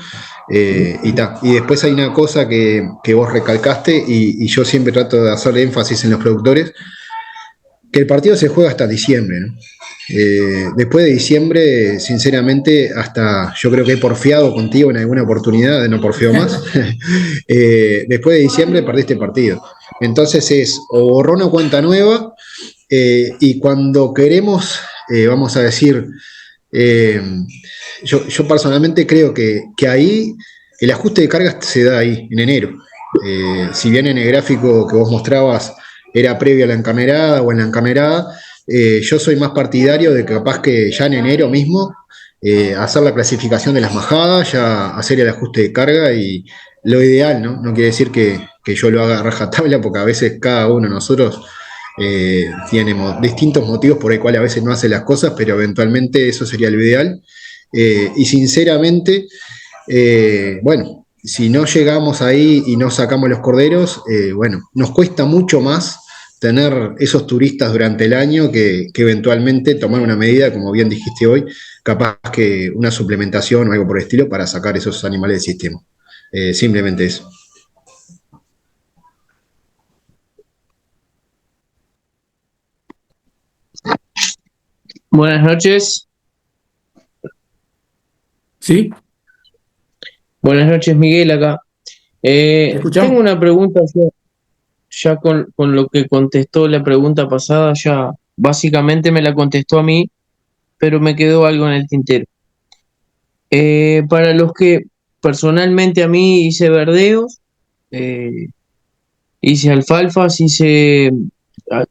Y después hay una cosa que vos recalcaste y yo siempre trato de hacerle énfasis en los productores, que el partido se juega hasta diciembre, ¿no? Después de diciembre, sinceramente, hasta yo creo que he porfiado contigo en alguna oportunidad, no porfío más. Después de diciembre perdiste el partido. Entonces es o borrón o cuenta nueva, y cuando queremos, vamos a decir, eh, yo personalmente creo que ahí el ajuste de cargas se da ahí, en enero. Si bien en el gráfico que vos mostrabas era previo a la encarnerada o en la encarnerada, yo soy más partidario de que capaz que ya en enero mismo hacer la clasificación de las majadas, ya hacer el ajuste de carga y lo ideal, ¿no? No quiere decir que yo lo haga a rajatabla, porque a veces cada uno de nosotros tiene distintos motivos por el cual a veces no hace las cosas, pero eventualmente eso sería lo ideal. Y sinceramente, bueno, si no llegamos ahí y no sacamos los corderos, bueno, nos cuesta mucho más tener esos turistas durante el año que eventualmente tomar una medida, como bien dijiste hoy, capaz que una suplementación o algo por el estilo para sacar esos animales del sistema. Simplemente eso.
Buenas noches.
¿Sí?
Buenas noches, Miguel, acá.
¿Te escuchamos?
Tengo una pregunta, ya con lo que contestó la pregunta pasada, ya básicamente me la contestó a mí, pero me quedó algo en el tintero. Para los que personalmente a mí hice verdeos, eh, hice alfalfas, ah,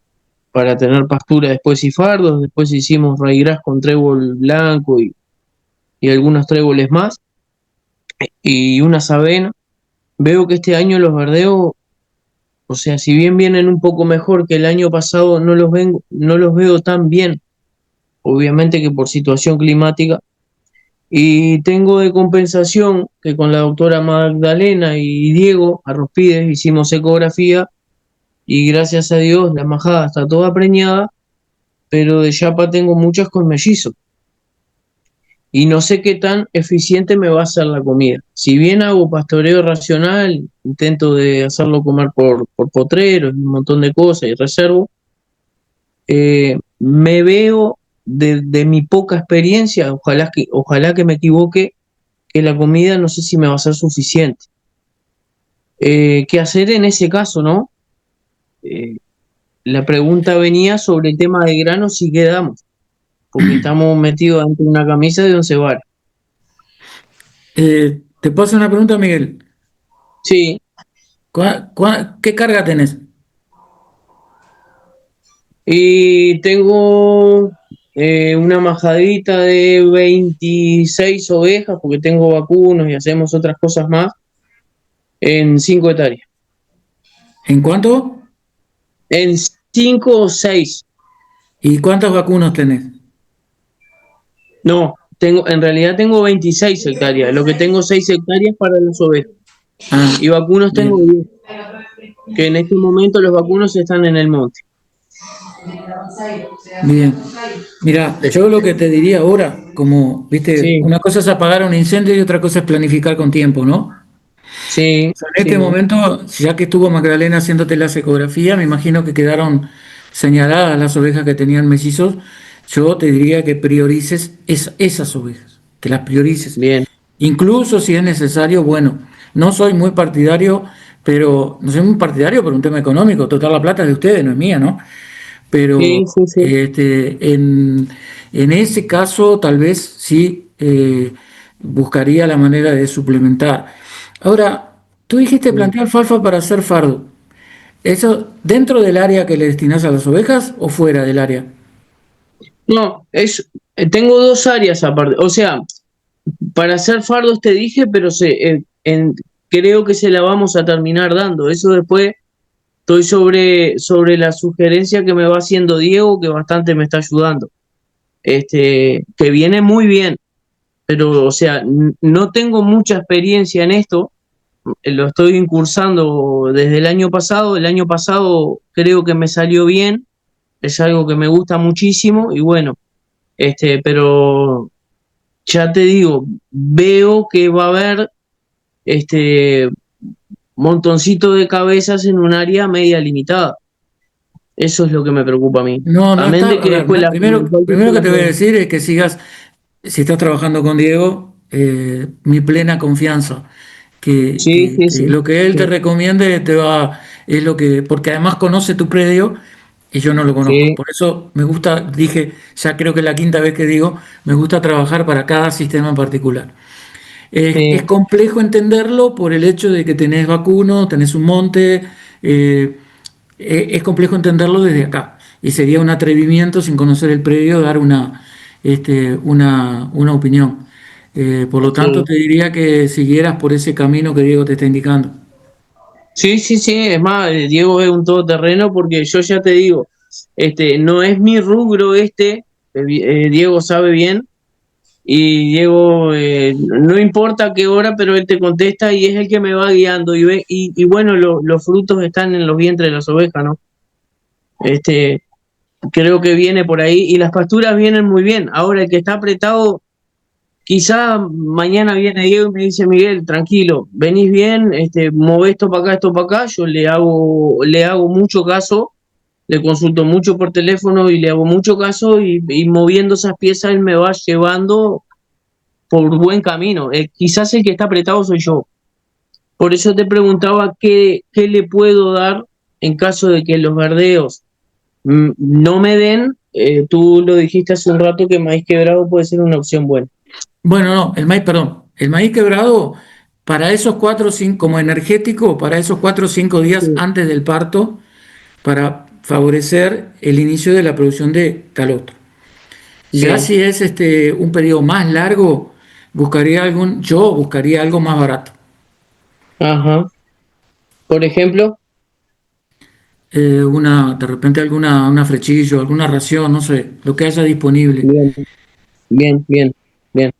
para tener pastura después fardos, después hicimos raigras con trébol blanco y algunos tréboles más, y unas avenas. Veo que este año los verdeos, o sea, si bien vienen un poco mejor que el año pasado, no los veo tan bien, obviamente que por situación climática. Y tengo de compensación que con la doctora Magdalena y Diego Arrospides hicimos ecografía y gracias a Dios la majada está toda preñada, pero de chapa tengo muchas con mellizos. Y no sé qué tan eficiente me va a ser la comida. Si bien hago pastoreo racional, intento de hacerlo comer por potreros, un montón de cosas y reservo, me veo de mi poca experiencia, ojalá que me equivoque, que la comida no sé si me va a ser suficiente. ¿Qué hacer en ese caso, no? Eh, la pregunta venía sobre el tema de granos y qué damos, porque estamos metidos dentro de una camisa de 11 varas.
Te paso una pregunta, Miguel.
Sí,
¿Qué carga tenés?
y tengo una majadita de 26 ovejas, porque tengo vacunos y hacemos otras cosas más, en 5 hectáreas.
¿En cuánto?
En 5 o 6.
¿Y cuántos vacunos tenés?
No, en realidad tengo 26 hectáreas. Lo que tengo 6 hectáreas para las ovejas.
Ah,
Y vacunos tengo
bien.
10. Que en este momento los vacunos están en el monte.
Bien. Mira, yo lo que te diría ahora, como, viste,
Sí,
una cosa es apagar un incendio y otra cosa es planificar con tiempo, ¿no?
sí,
O sea, en este
sí,
momento, ya que estuvo Magdalena haciéndote la ecografía, me imagino que quedaron señaladas las ovejas que tenían mellizos. Yo te diría que priorices esas ovejas, que las priorices.
bien.
Incluso si es necesario, bueno, no soy muy partidario, pero no soy muy partidario por un tema económico. Total, la plata es de ustedes, no es mía, ¿no? Pero
Sí, sí, sí.
en ese caso, tal vez sí buscaría la manera de suplementar. Ahora, tú dijiste
Sí.
plantear alfalfa para hacer fardo. ¿Eso dentro del área que le destinas a las ovejas o fuera del área?
No, tengo dos áreas aparte. O sea, para hacer fardos te dije, pero creo que se la vamos a terminar dando. Eso después estoy sobre la sugerencia que me va haciendo Diego, que bastante me está ayudando. Que viene muy bien, pero o sea, no tengo mucha experiencia en esto. Lo estoy incursando desde el año pasado. El año pasado creo que me salió bien. Es algo que me gusta muchísimo y bueno, pero ya te digo, veo que va a haber este montoncito de cabezas en un área media limitada. Eso es lo que me preocupa a mí.
No, no
Amén
está.
de
A
que
ver,
después
primero que te voy a decir es que sigas, si estás trabajando con Diego, mi plena confianza.
Sí, sí,
Que
sí,
lo que él te
sí,
recomiende es lo que, porque además conoce tu predio y yo no lo conozco.
sí,
Por eso me gusta, dije, ya creo que es la quinta vez que digo, me gusta trabajar para cada sistema en particular. Es
sí,
complejo entenderlo por el hecho de que tenés vacuno, tenés un monte, eh, es complejo entenderlo desde acá. Y sería un atrevimiento sin conocer el predio dar una opinión. Por lo tanto,
sí.
te diría que siguieras por ese camino que Diego te está indicando.
Sí, sí, sí, es más, Diego es un todoterreno porque yo ya te digo, no es mi rubro Diego sabe bien. Y Diego, no importa qué hora, pero él te contesta y es el que me va guiando. Y bueno, los frutos están en los vientres de las ovejas, ¿no? Este, creo que viene por ahí y las pasturas vienen muy bien. Ahora el que está apretado, quizá mañana viene Diego y me dice, Miguel, tranquilo, venís bien, movés esto para acá, yo le hago mucho caso, le consulto mucho por teléfono y le hago mucho caso y moviendo esas piezas él me va llevando por buen camino. Quizás el que está apretado soy yo. Por eso te preguntaba qué le puedo dar en caso de que los verdeos no me den. Tú lo dijiste hace un rato que maíz quebrado puede ser una opción buena.
Bueno, no, el maíz, perdón, el maíz quebrado, para esos 4 o 5, como energético, para esos 4 o 5 días
Sí,
antes del parto, para favorecer el inicio de la producción de calostro. Ya
bien.
si es un periodo más largo, yo buscaría algo más barato.
Ajá. Por ejemplo,
De repente una frechillo, alguna ración, no sé, lo que haya disponible.
bien, bien, bien, bien.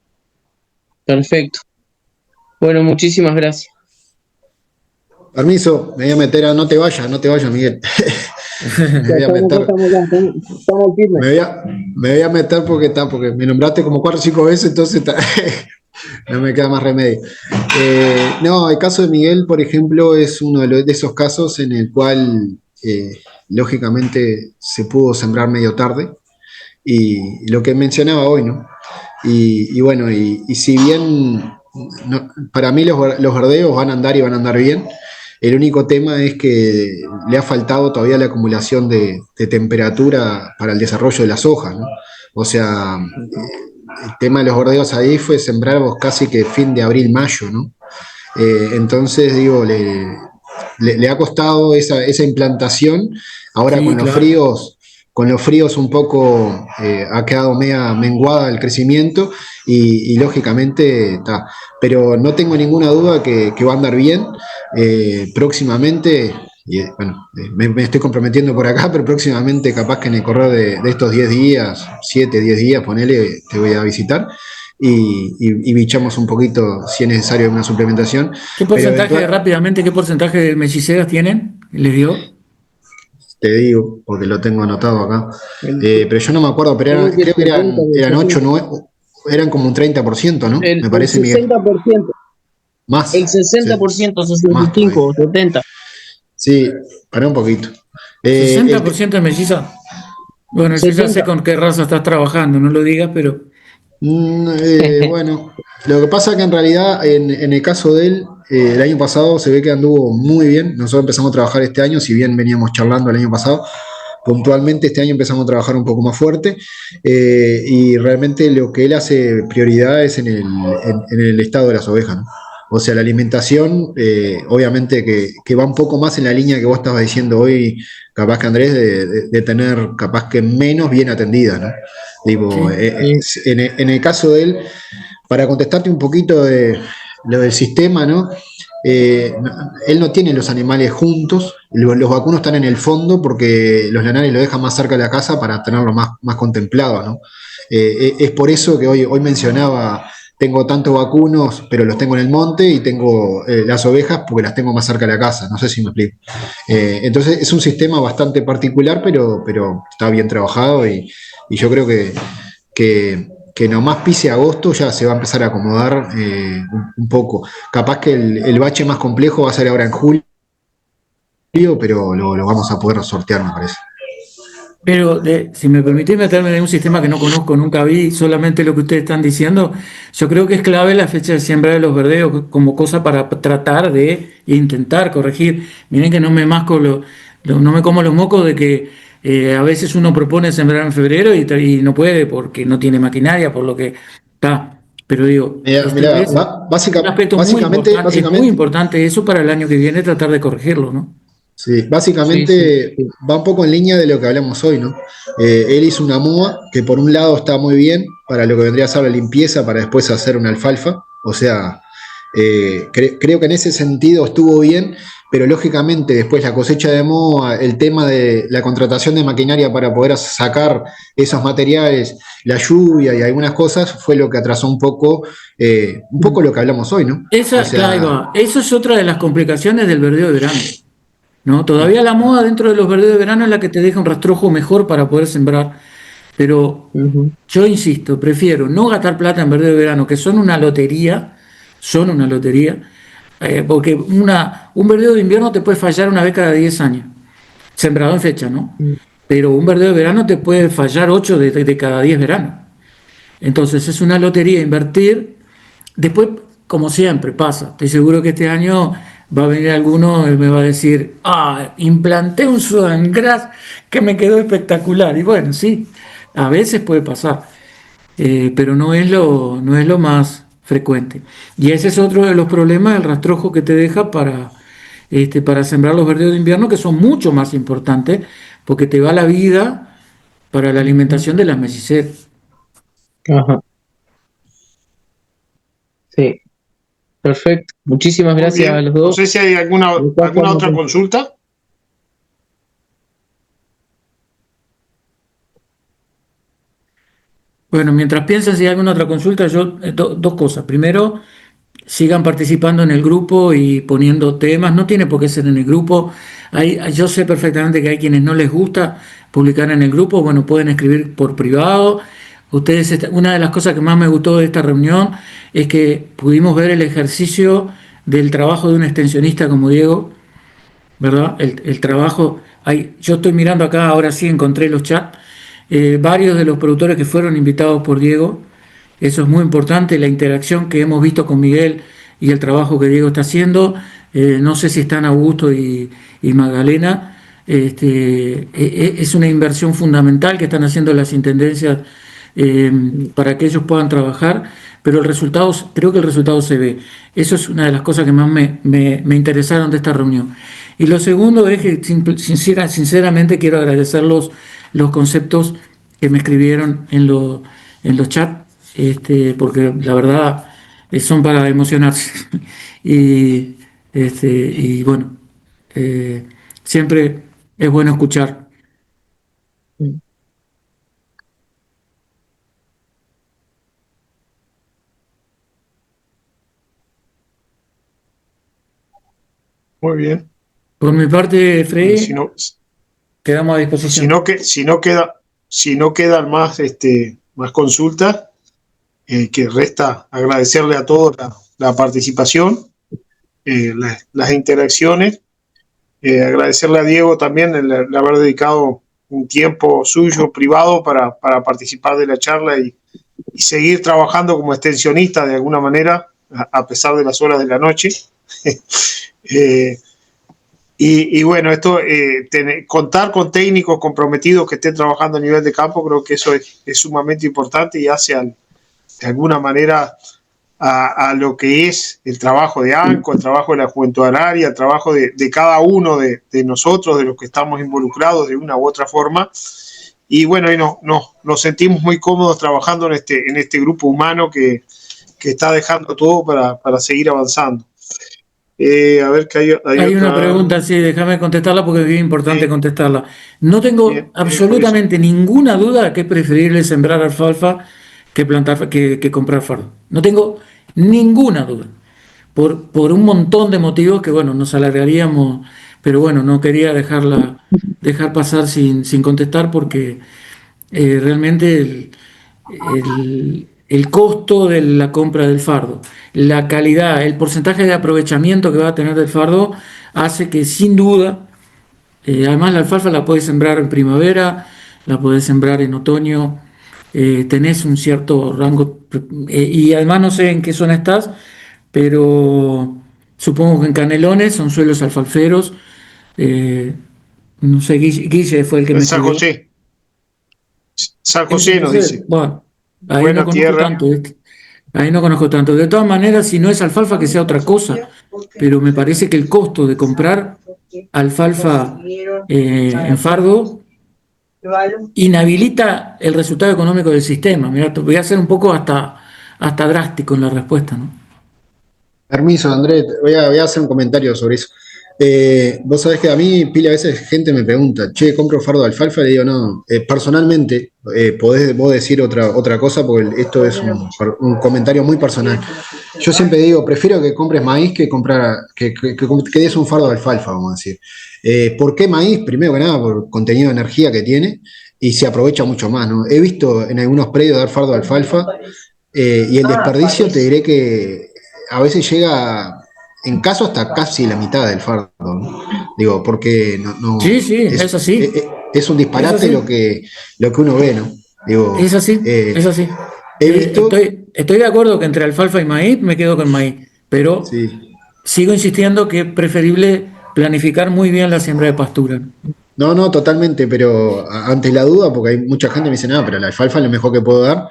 Perfecto. Bueno, muchísimas gracias.
Permiso, me voy a meter a, no te vayas, Miguel. Me
Ya
voy a
estamos acá,
meter,
estamos acá, estamos firmes.
me voy a meter porque me nombraste como 4 o 5 veces, entonces no me queda más remedio. No, el caso de Miguel, por ejemplo, es uno de esos casos en el cual, lógicamente, se pudo sembrar medio tarde, y lo que mencionaba hoy, ¿no? Y bueno, y si bien para mí los verdeos van a andar y van a andar bien, el único tema es que le ha faltado todavía la acumulación de temperatura para el desarrollo de las hojas, ¿no? O sea, el tema de los verdeos ahí fue sembrarlos casi que fin de abril, mayo, ¿no? Entonces, digo, le ha costado esa implantación. Ahora
Sí, claro.
con los fríos un poco ha quedado media menguada el crecimiento y lógicamente está. Pero no tengo ninguna duda que va a andar bien. Próximamente bueno, me estoy comprometiendo por acá, pero próximamente capaz que en el correo de estos 10 días, 7, 10 días, ponele, te voy a visitar y bichamos un poquito si es necesario alguna suplementación.
¿Qué
Pero
porcentaje, rápidamente, qué porcentaje de melliceras tienen? ¿Les dio?
te digo, porque lo tengo anotado acá.
El-
Pero yo no me acuerdo, pero
creo que
creo que
70 del
eran 8,
70.
9, eran como un 30%, ¿no?
El
Me parece, Miguel.
60%, el
Más.
60%,
Más
65 o
todavía.
70.
Sí, pará un poquito. El, te-
¿60% de melliza? Bueno, yo ya sé
70.
con qué raza estás trabajando, no lo digas, pero
Bueno, lo que pasa que en realidad en el caso de él, el año pasado se ve que anduvo muy bien. Nosotros empezamos a trabajar este año, si bien veníamos charlando el año pasado, puntualmente este año empezamos a trabajar un poco más fuerte y realmente lo que él hace prioridad es en el estado de las ovejas, ¿no? O sea, la alimentación, obviamente que va un poco más en la línea que vos estabas diciendo hoy, capaz que Andrés, de tener capaz que menos bien atendida, ¿no? Digo,
sí.
en el caso de él, para contestarte un poquito de lo del sistema, ¿no? Él no tiene los animales juntos, los vacunos están en el fondo porque los lanares lo dejan más cerca de la casa para tenerlo más contemplado, ¿no? Es por eso que hoy mencionaba, tengo tantos vacunos, pero los tengo en el monte y tengo las ovejas porque las tengo más cerca de la casa, no sé si me explico. Entonces es un sistema bastante particular, pero está bien trabajado y yo creo que nomás pise agosto ya se va a empezar a acomodar un poco. Capaz que el bache más complejo va a ser ahora en julio, pero lo vamos a poder sortear, me parece.
Pero si me permitís meterme en un sistema que no conozco, nunca vi, solamente lo que ustedes están diciendo, yo creo que es clave la fecha de siembra de los verdeos como cosa para tratar de intentar corregir. Miren que no me masco no me como los mocos de que a veces uno propone sembrar en febrero y no puede porque no tiene maquinaria, por lo que está. Pero digo,
Mirá,
es un aspecto es muy
básicamente,
importante eso para el año que viene tratar de corregirlo, ¿no?
sí,
Sí, sí,
básicamente
sí.
va un poco en línea de lo que hablamos hoy, ¿no? Él hizo una MUA que por un lado está muy bien para lo que vendría a ser la limpieza, para después hacer una alfalfa. O sea, creo que en ese sentido estuvo bien, pero lógicamente después la cosecha de MUA, el tema de la contratación de maquinaria para poder sacar esos materiales, la lluvia y algunas cosas, fue lo que atrasó un poco lo que hablamos hoy, ¿no? O
Claro, ahí
sea,
va. Eso es otra de las complicaciones del verdeo de verano, ¿no? Todavía la moda dentro de los verdeos de verano es la que te deja un rastrojo mejor para poder sembrar, pero
Ujú.
yo insisto, prefiero no gastar plata en verdeo de verano, que son una lotería, porque un verdeo de invierno te puede fallar una vez cada 10 años, sembrado en fecha, ¿no? Pero un verdeo de verano te puede fallar 8 de cada 10 veranos. Entonces es una lotería invertir. Después, como siempre pasa, estoy seguro que este año va a venir alguno y me va a decir, implanté un Sudangras que me quedó espectacular. Y bueno, sí, a veces puede pasar, pero no es lo más frecuente. Y ese es otro de los problemas del rastrojo que te deja para sembrar los verdeos de invierno, que son mucho más importantes, porque te va la vida para la alimentación de las melliceras.
Ajá, sí, perfecto. Muchísimas
Muy
gracias a
bien.
los
No
dos.
sé si hay
Me está
alguna
dando
otra
tiempo.
consulta.
Bueno, mientras piensan si hay alguna otra consulta, yo dos cosas. Primero, sigan participando en el grupo y poniendo temas. No tiene por qué ser en el grupo. Yo sé perfectamente que hay quienes no les gusta publicar en el grupo. Bueno, pueden escribir por privado. Una de las cosas que más me gustó de esta reunión es que pudimos ver el ejercicio del trabajo de un extensionista como Diego, ¿verdad? El trabajo, yo estoy mirando acá, ahora sí encontré los chats, varios de los productores que fueron invitados por Diego, eso es muy importante, la interacción que hemos visto con Miguel y el trabajo que Diego está haciendo, no sé si están Augusto y Magdalena, es una inversión fundamental que están haciendo las intendencias para que ellos puedan trabajar, pero creo que el resultado se ve. Eso es una de las cosas que más me interesaron de esta reunión. Y lo segundo es que sinceramente quiero agradecer los conceptos que me escribieron en los chats, porque la verdad son para emocionarse. Y bueno, eh, siempre es bueno escuchar.
Muy bien.
Por mi parte,
Bueno,
Freddy, quedamos a disposición.
si no quedan más, más consultas, que resta agradecerle a todos la participación, las interacciones, agradecerle a Diego también el haber dedicado un tiempo suyo privado para participar de la charla y seguir trabajando como extensionista de alguna manera, a pesar de las horas de la noche. Y bueno, esto, contar con técnicos comprometidos que estén trabajando a nivel de campo, creo que eso es sumamente importante y hace de alguna manera a lo que es el trabajo de ANCO, el trabajo de la Juventud Agraria, el trabajo de cada uno de nosotros, de los que estamos involucrados de una u otra forma. Y bueno, nos sentimos muy cómodos trabajando en este grupo humano que está dejando todo para seguir avanzando. A ver que
Hay una pregunta, sí, déjame contestarla porque es bien importante contestarla. No tengo absolutamente ninguna duda que es preferible sembrar alfalfa que plantar, que comprar fardo. No tengo ninguna duda. Por un montón de motivos que, bueno, nos alargaríamos, pero bueno, no quería dejar pasar sin contestar porque realmente el costo de la compra del fardo, la calidad, el porcentaje de aprovechamiento que va a tener del fardo hace que sin duda, además la alfalfa la podés sembrar en primavera, la podés sembrar en otoño, tenés un cierto rango, y además no sé en qué zona estás, pero supongo que en Canelones son suelos alfalferos. No sé, Guille fue el que me
San
escribió.
José. San José nos dice.
Bueno, ahí
Buena
no conozco
tierra.
tanto, ¿viste? Ahí no conozco tanto. De todas maneras, si no es alfalfa, que sea otra cosa. Pero me parece que el costo de comprar alfalfa en fardo inhabilita el resultado económico del sistema. Mirá, voy a ser un poco hasta drástico en la respuesta, ¿no?
Permiso, Andrés, voy a hacer un comentario sobre eso. Vos sabés que a mí, pila, a veces gente me pregunta, che, ¿compro fardo de alfalfa? Le digo, no, personalmente, podés vos decir otra cosa, porque esto es un comentario muy personal. Yo siempre digo, prefiero que compres maíz que que des un fardo de alfalfa, vamos a decir. ¿Por qué maíz? Primero que nada, por contenido de energía que tiene y se aprovecha mucho más, ¿no? He visto en algunos predios dar fardo de alfalfa y el desperdicio, te diré que a veces llega, en caso, hasta casi la mitad del fardo, ¿no? Digo, porque
Sí, es así.
es un disparate
Es así.
lo que uno ve, ¿no? Digo,
Es así, es así.
he visto,
Estoy de acuerdo que entre alfalfa y maíz me quedo con maíz, pero
sí.
sigo insistiendo que es preferible planificar muy bien la siembra de pastura.
No, totalmente, pero ante la duda, porque hay mucha gente que me dice, no, pero la alfalfa es lo mejor que puedo dar.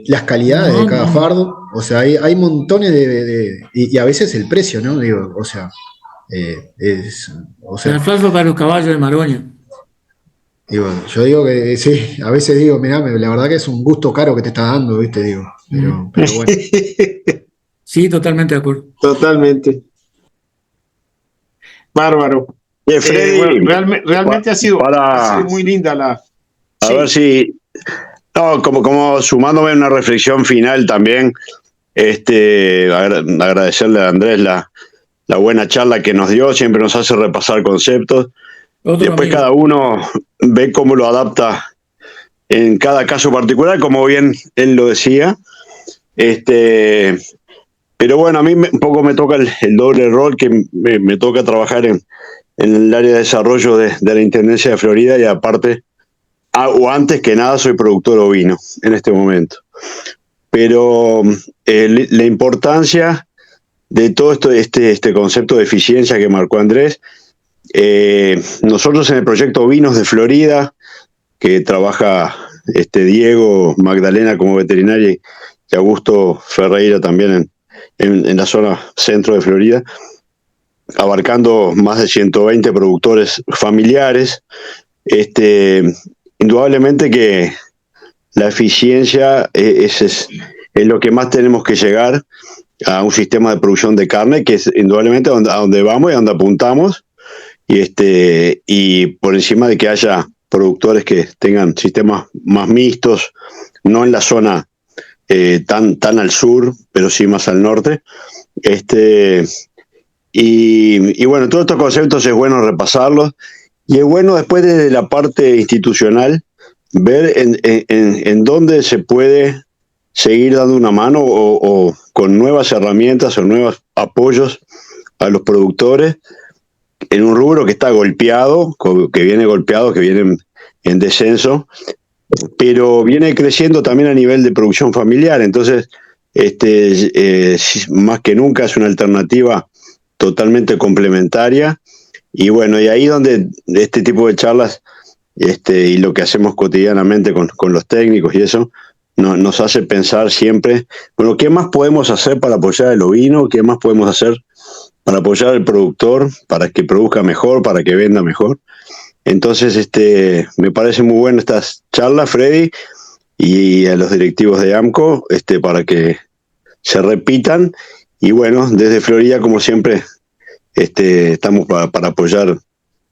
Las calidades de cada fardo, o sea, hay montones y a veces el precio, ¿no? Digo, o sea,
La alfalfa para los caballos de Maroña.
digo, yo digo que sí, a veces digo, mirá, la verdad que es un gusto caro que te está dando, ¿viste? Digo, pero bueno.
Sí, totalmente de acuerdo.
Totalmente. Bárbaro.
Freddy,
bueno, realmente ha sido muy linda la.
A ver si. No, como sumándome a una reflexión final también, agradecerle a Andrés la buena charla que nos dio, siempre nos hace repasar conceptos. Después cada uno ve cómo lo adapta en cada caso particular, como bien él lo decía. Pero bueno, a mí un poco me toca el doble rol, que me toca trabajar en el área de desarrollo de la Intendencia de Florida y aparte, o antes que nada, soy productor ovino en este momento. Pero la importancia de todo esto, este concepto de eficiencia que marcó Andrés, nosotros en el proyecto Ovinos de Florida, que trabaja Diego Magdalena como veterinaria y Augusto Ferreira también en la zona centro de Florida, abarcando más de 120 productores familiares, indudablemente que la eficiencia es lo que más tenemos que llegar a un sistema de producción de carne, que es indudablemente a donde vamos y a donde apuntamos, y por encima de que haya productores que tengan sistemas más mixtos, no en la zona tan al sur, pero sí más al norte. Y bueno, todos estos conceptos es bueno repasarlos, y es bueno después desde la parte institucional ver en dónde se puede seguir dando una mano o con nuevas herramientas o nuevos apoyos a los productores en un rubro que está golpeado, que viene en descenso, pero viene creciendo también a nivel de producción familiar. Entonces, más que nunca es una alternativa totalmente complementaria. Y bueno, y ahí donde este tipo de charlas y lo que hacemos cotidianamente con los técnicos y eso, nos hace pensar siempre, bueno, ¿qué más podemos hacer para apoyar el ovino? ¿Qué más podemos hacer para apoyar al productor, para que produzca mejor, para que venda mejor? Entonces, me parece muy buena estas charlas, Freddy, y a los directivos de AMCO, para que se repitan. Y bueno, desde Florida, como siempre, estamos para apoyar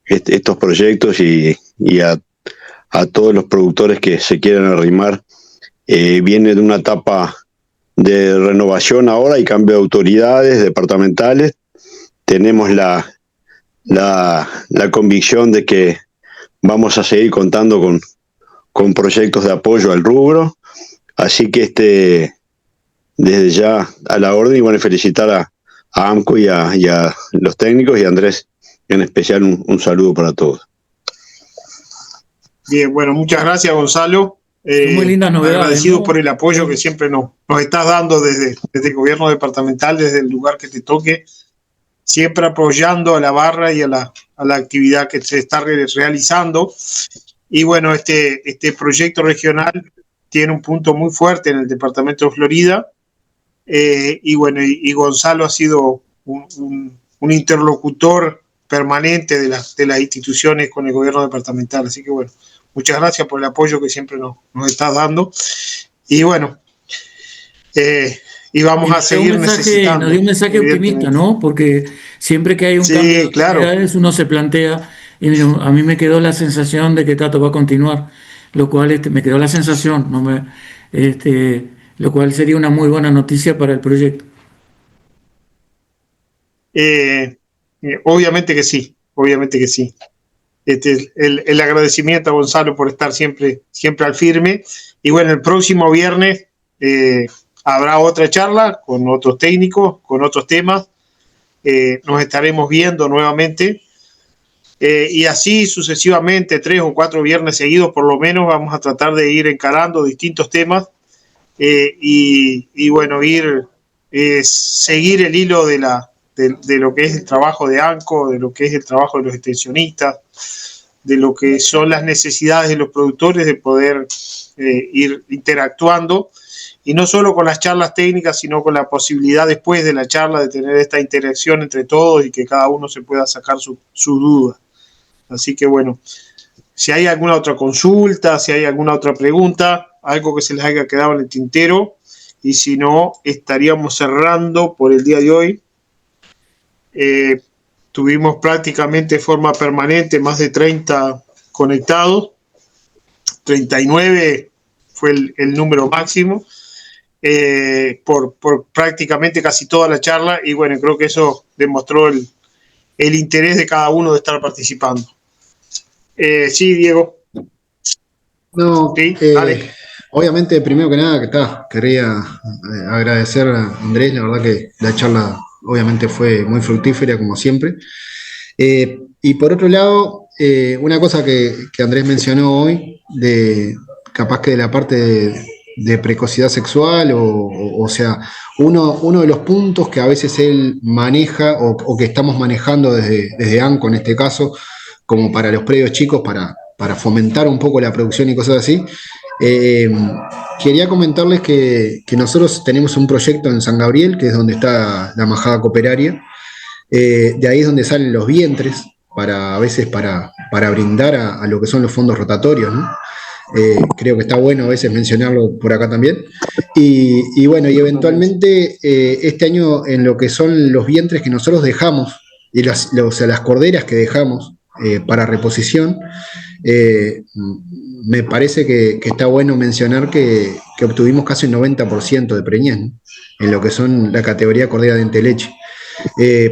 estos proyectos y a todos los productores que se quieran arrimar. Viene de una etapa de renovación ahora y cambio de autoridades departamentales. Tenemos la convicción de que vamos a seguir contando con proyectos de apoyo al rubro, así que desde ya a la orden, y bueno, felicitar a AMCO y a los técnicos, y a Andrés en especial un saludo para todos.
Bien, bueno, muchas gracias, Gonzalo.
Muy lindas novedades,
agradecidos, ¿no?,
por
el apoyo que siempre nos estás dando desde el gobierno departamental, desde el lugar que te toque, siempre apoyando a la barra y a la actividad que se está realizando. Y bueno, este proyecto regional tiene un punto muy fuerte en el departamento de Florida, y bueno, y Gonzalo ha sido un interlocutor permanente de las instituciones con el gobierno departamental. Así que bueno, muchas gracias por el apoyo que siempre nos estás dando. Y bueno, y vamos a seguir necesitando.
Nos dio un mensaje optimista, ¿no? Porque siempre que hay un cambio de actividades, uno se plantea, y a mí me quedó la sensación de que Tato va a continuar, lo cual me quedó la sensación, lo cual sería una muy buena noticia para el proyecto.
Obviamente que sí, obviamente que sí. El agradecimiento a Gonzalo por estar siempre al firme. Y bueno, el próximo viernes habrá otra charla con otros técnicos, con otros temas. Nos estaremos viendo nuevamente. Y así sucesivamente, 3 o 4 viernes seguidos por lo menos, vamos a tratar de ir encarando distintos temas, y bueno, seguir el hilo de lo que es el trabajo de ANCO, de lo que es el trabajo de los extensionistas, de lo que son las necesidades de los productores de poder ir interactuando, y no solo con las charlas técnicas, sino con la posibilidad después de la charla de tener esta interacción entre todos y que cada uno se pueda sacar su duda. Así que bueno, si hay alguna otra consulta, si hay alguna otra pregunta, algo que se les haya quedado en el tintero, y si no, estaríamos cerrando por el día de hoy. Tuvimos prácticamente de forma permanente más de 30 conectados, 39 fue el número máximo, por prácticamente casi toda la charla, y bueno, creo que eso demostró el interés de cada uno de estar participando. Sí, Diego.
No,
sí, dale.
Obviamente, primero que nada, quería agradecer a Andrés, la verdad que la charla obviamente fue muy fructífera, como siempre. Y por otro lado, una cosa que Andrés mencionó hoy, capaz que de la parte de precocidad sexual, o sea, uno de los puntos que a veces él maneja, o que estamos manejando desde ANCO en este caso, como para los predios chicos, para fomentar un poco la producción y cosas así. Quería comentarles que nosotros tenemos un proyecto en San Gabriel, que es donde está la majada cooperaria. De ahí es donde salen los vientres, a veces para brindar a lo que son los fondos rotatorios, ¿no? Creo que está bueno a veces mencionarlo por acá también. Y bueno, y eventualmente este año en lo que son los vientres que nosotros dejamos y las corderas que dejamos para reposición, me parece que está bueno mencionar que obtuvimos casi un 90% de preñez, ¿no? En lo que son la categoría cordera diente leche.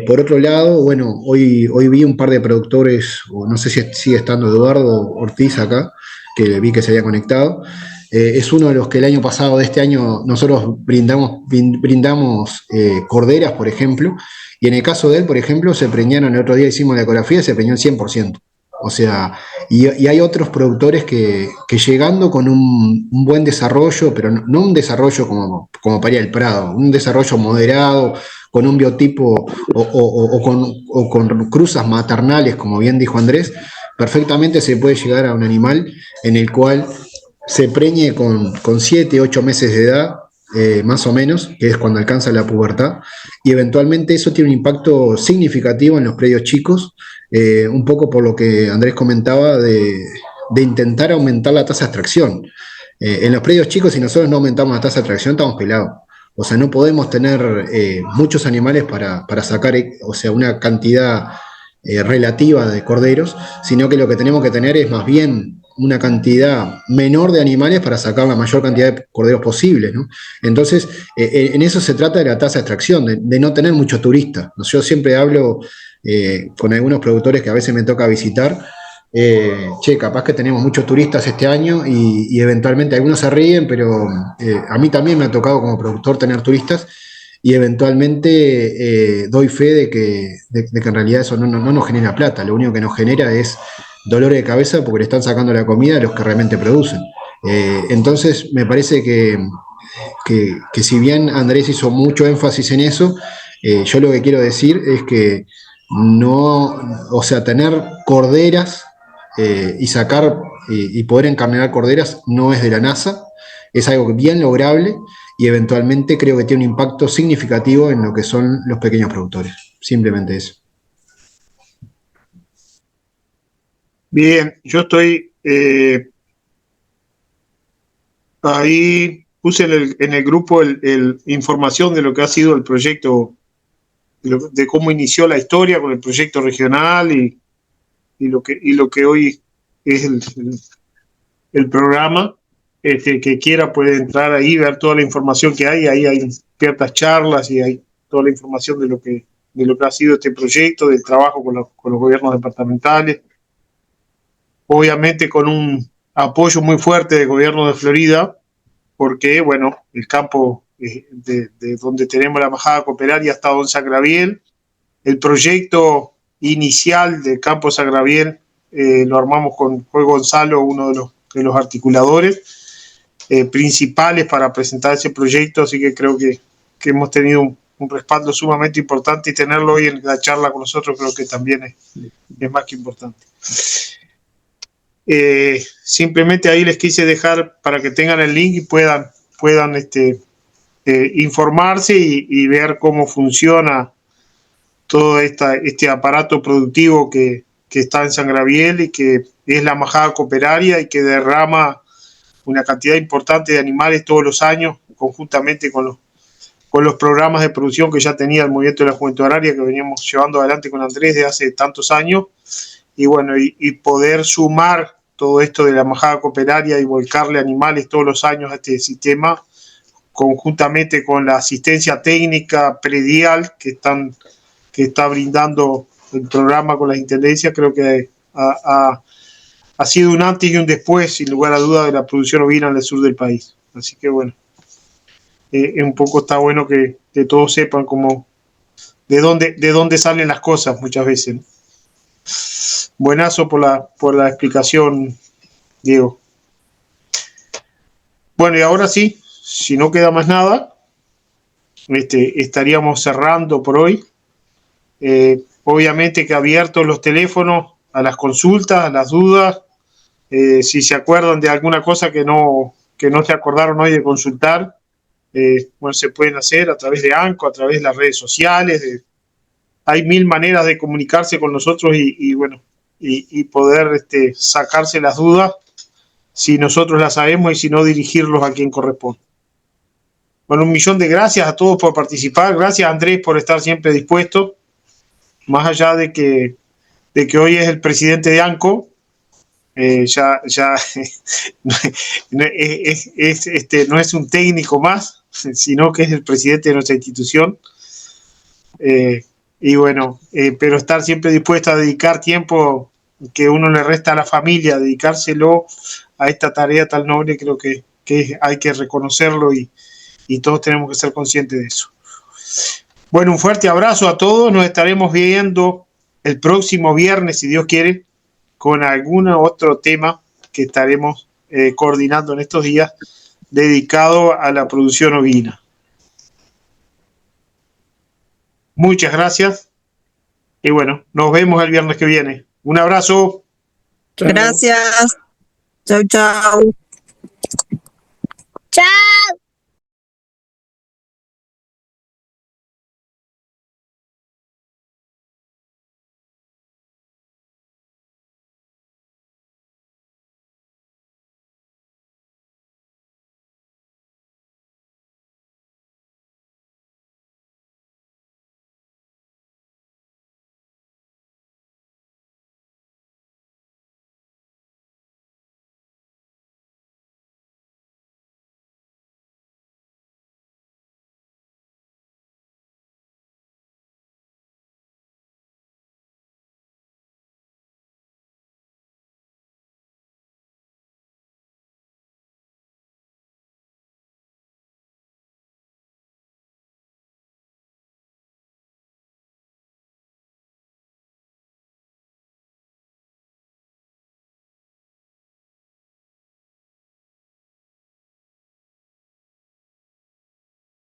Por otro lado, bueno, hoy vi un par de productores, o no sé si sigue estando Eduardo Ortiz acá, que vi que se había conectado. Es uno de los que el año pasado, de este año, nosotros brindamos corderas, por ejemplo, y en el caso de él, por ejemplo, se preñaron, el otro día hicimos la ecografía y se preñó el 100%. O sea, y hay otros productores que llegando con un buen desarrollo, pero no un desarrollo como Paría del Prado, un desarrollo moderado, con un biotipo o con cruzas maternales, como bien dijo Andrés, perfectamente se puede llegar a un animal en el cual se preñe con 7, 8 meses de edad, más o menos, que es cuando alcanza la pubertad, y eventualmente eso tiene un impacto significativo en los predios chicos, un poco por lo que Andrés comentaba de intentar aumentar la tasa de extracción. En los predios chicos, si nosotros no aumentamos la tasa de extracción, estamos pelados. O sea, no podemos tener muchos animales para sacar, o sea, una cantidad relativa de corderos, sino que lo que tenemos que tener es más bien una cantidad menor de animales para sacar la mayor cantidad de corderos posible, ¿no? Entonces, en eso se trata de la tasa de extracción, de no tener muchos turistas. Yo siempre hablo con algunos productores que a veces me toca visitar, capaz que tenemos muchos turistas este año y eventualmente algunos se ríen, pero a mí también me ha tocado como productor tener turistas y eventualmente doy fe de que en realidad eso no nos genera plata, lo único que nos genera es dolores de cabeza porque le están sacando la comida a los que realmente producen. Entonces me parece que si bien Andrés hizo mucho énfasis en eso, yo lo que quiero decir es que no, o sea, tener corderas y sacar y poder encarnear corderas no es de la NASA, es algo bien lograble y eventualmente creo que tiene un impacto significativo en lo que son los pequeños productores. Simplemente eso.
Bien, yo estoy ahí, puse en el grupo información de lo que ha sido el proyecto, de cómo inició la historia con el proyecto regional y lo que hoy es el programa. Que quiera puede entrar ahí, ver toda la información que hay. Ahí hay ciertas charlas y hay toda la información de lo que ha sido este proyecto, del trabajo con los gobiernos departamentales. Obviamente con un apoyo muy fuerte del gobierno de Florida, porque, bueno, el campo de donde tenemos la embajada cooperaria ha estado en San Gabriel. El proyecto inicial del campo San Gabriel lo armamos con Gonzalo, uno de los articuladores principales para presentar ese proyecto, así que creo que hemos tenido un respaldo sumamente importante y tenerlo hoy en la charla con nosotros creo que también es más que importante. Simplemente ahí les quise dejar para que tengan el link y puedan informarse y ver cómo funciona todo este aparato productivo que está en San Gabriel y que es la embajada cooperaria y que derrama una cantidad importante de animales todos los años, conjuntamente con los programas de producción que ya tenía el Movimiento de la Juventud Agraria, que veníamos llevando adelante con Andrés de hace tantos años, y bueno, y poder sumar todo esto de la embajada cooperaria y volcarle animales todos los años a este sistema, conjuntamente con la asistencia técnica predial que está brindando el programa con las intendencias, creo que ha sido un antes y un después, sin lugar a duda, de la producción ovina en el sur del país. Así que bueno, un poco está bueno que todos sepan cómo, de dónde salen las cosas muchas veces, ¿no? Buenazo por la explicación, Diego. Bueno, y ahora sí, si no queda más nada, estaríamos cerrando por hoy. Obviamente que abiertos los teléfonos a las consultas, a las dudas. Si se acuerdan de alguna cosa que no se acordaron hoy de consultar, bueno, se pueden hacer a través de ANCO, a través de las redes sociales. Hay 1000 maneras de comunicarse con nosotros y bueno, y poder sacarse las dudas si nosotros las sabemos y si no, dirigirlos a quien corresponde. Bueno, 1.000.000 de gracias a todos por participar. Gracias, Andrés, por estar siempre dispuesto. más allá de que hoy es el presidente de ANCO, ya no es un técnico más, sino que es el presidente de nuestra institución. Y bueno, pero estar siempre dispuesto a dedicar tiempo que uno le resta a la familia, dedicárselo a esta tarea tan noble, creo que hay que reconocerlo y todos tenemos que ser conscientes de eso. Bueno, un fuerte abrazo a todos, nos estaremos viendo el próximo viernes, si Dios quiere, con algún otro tema que estaremos coordinando en estos días dedicado a la producción ovina. Muchas gracias y bueno, nos vemos el viernes que viene. Un abrazo.
Gracias. Chau, chau.
Chao.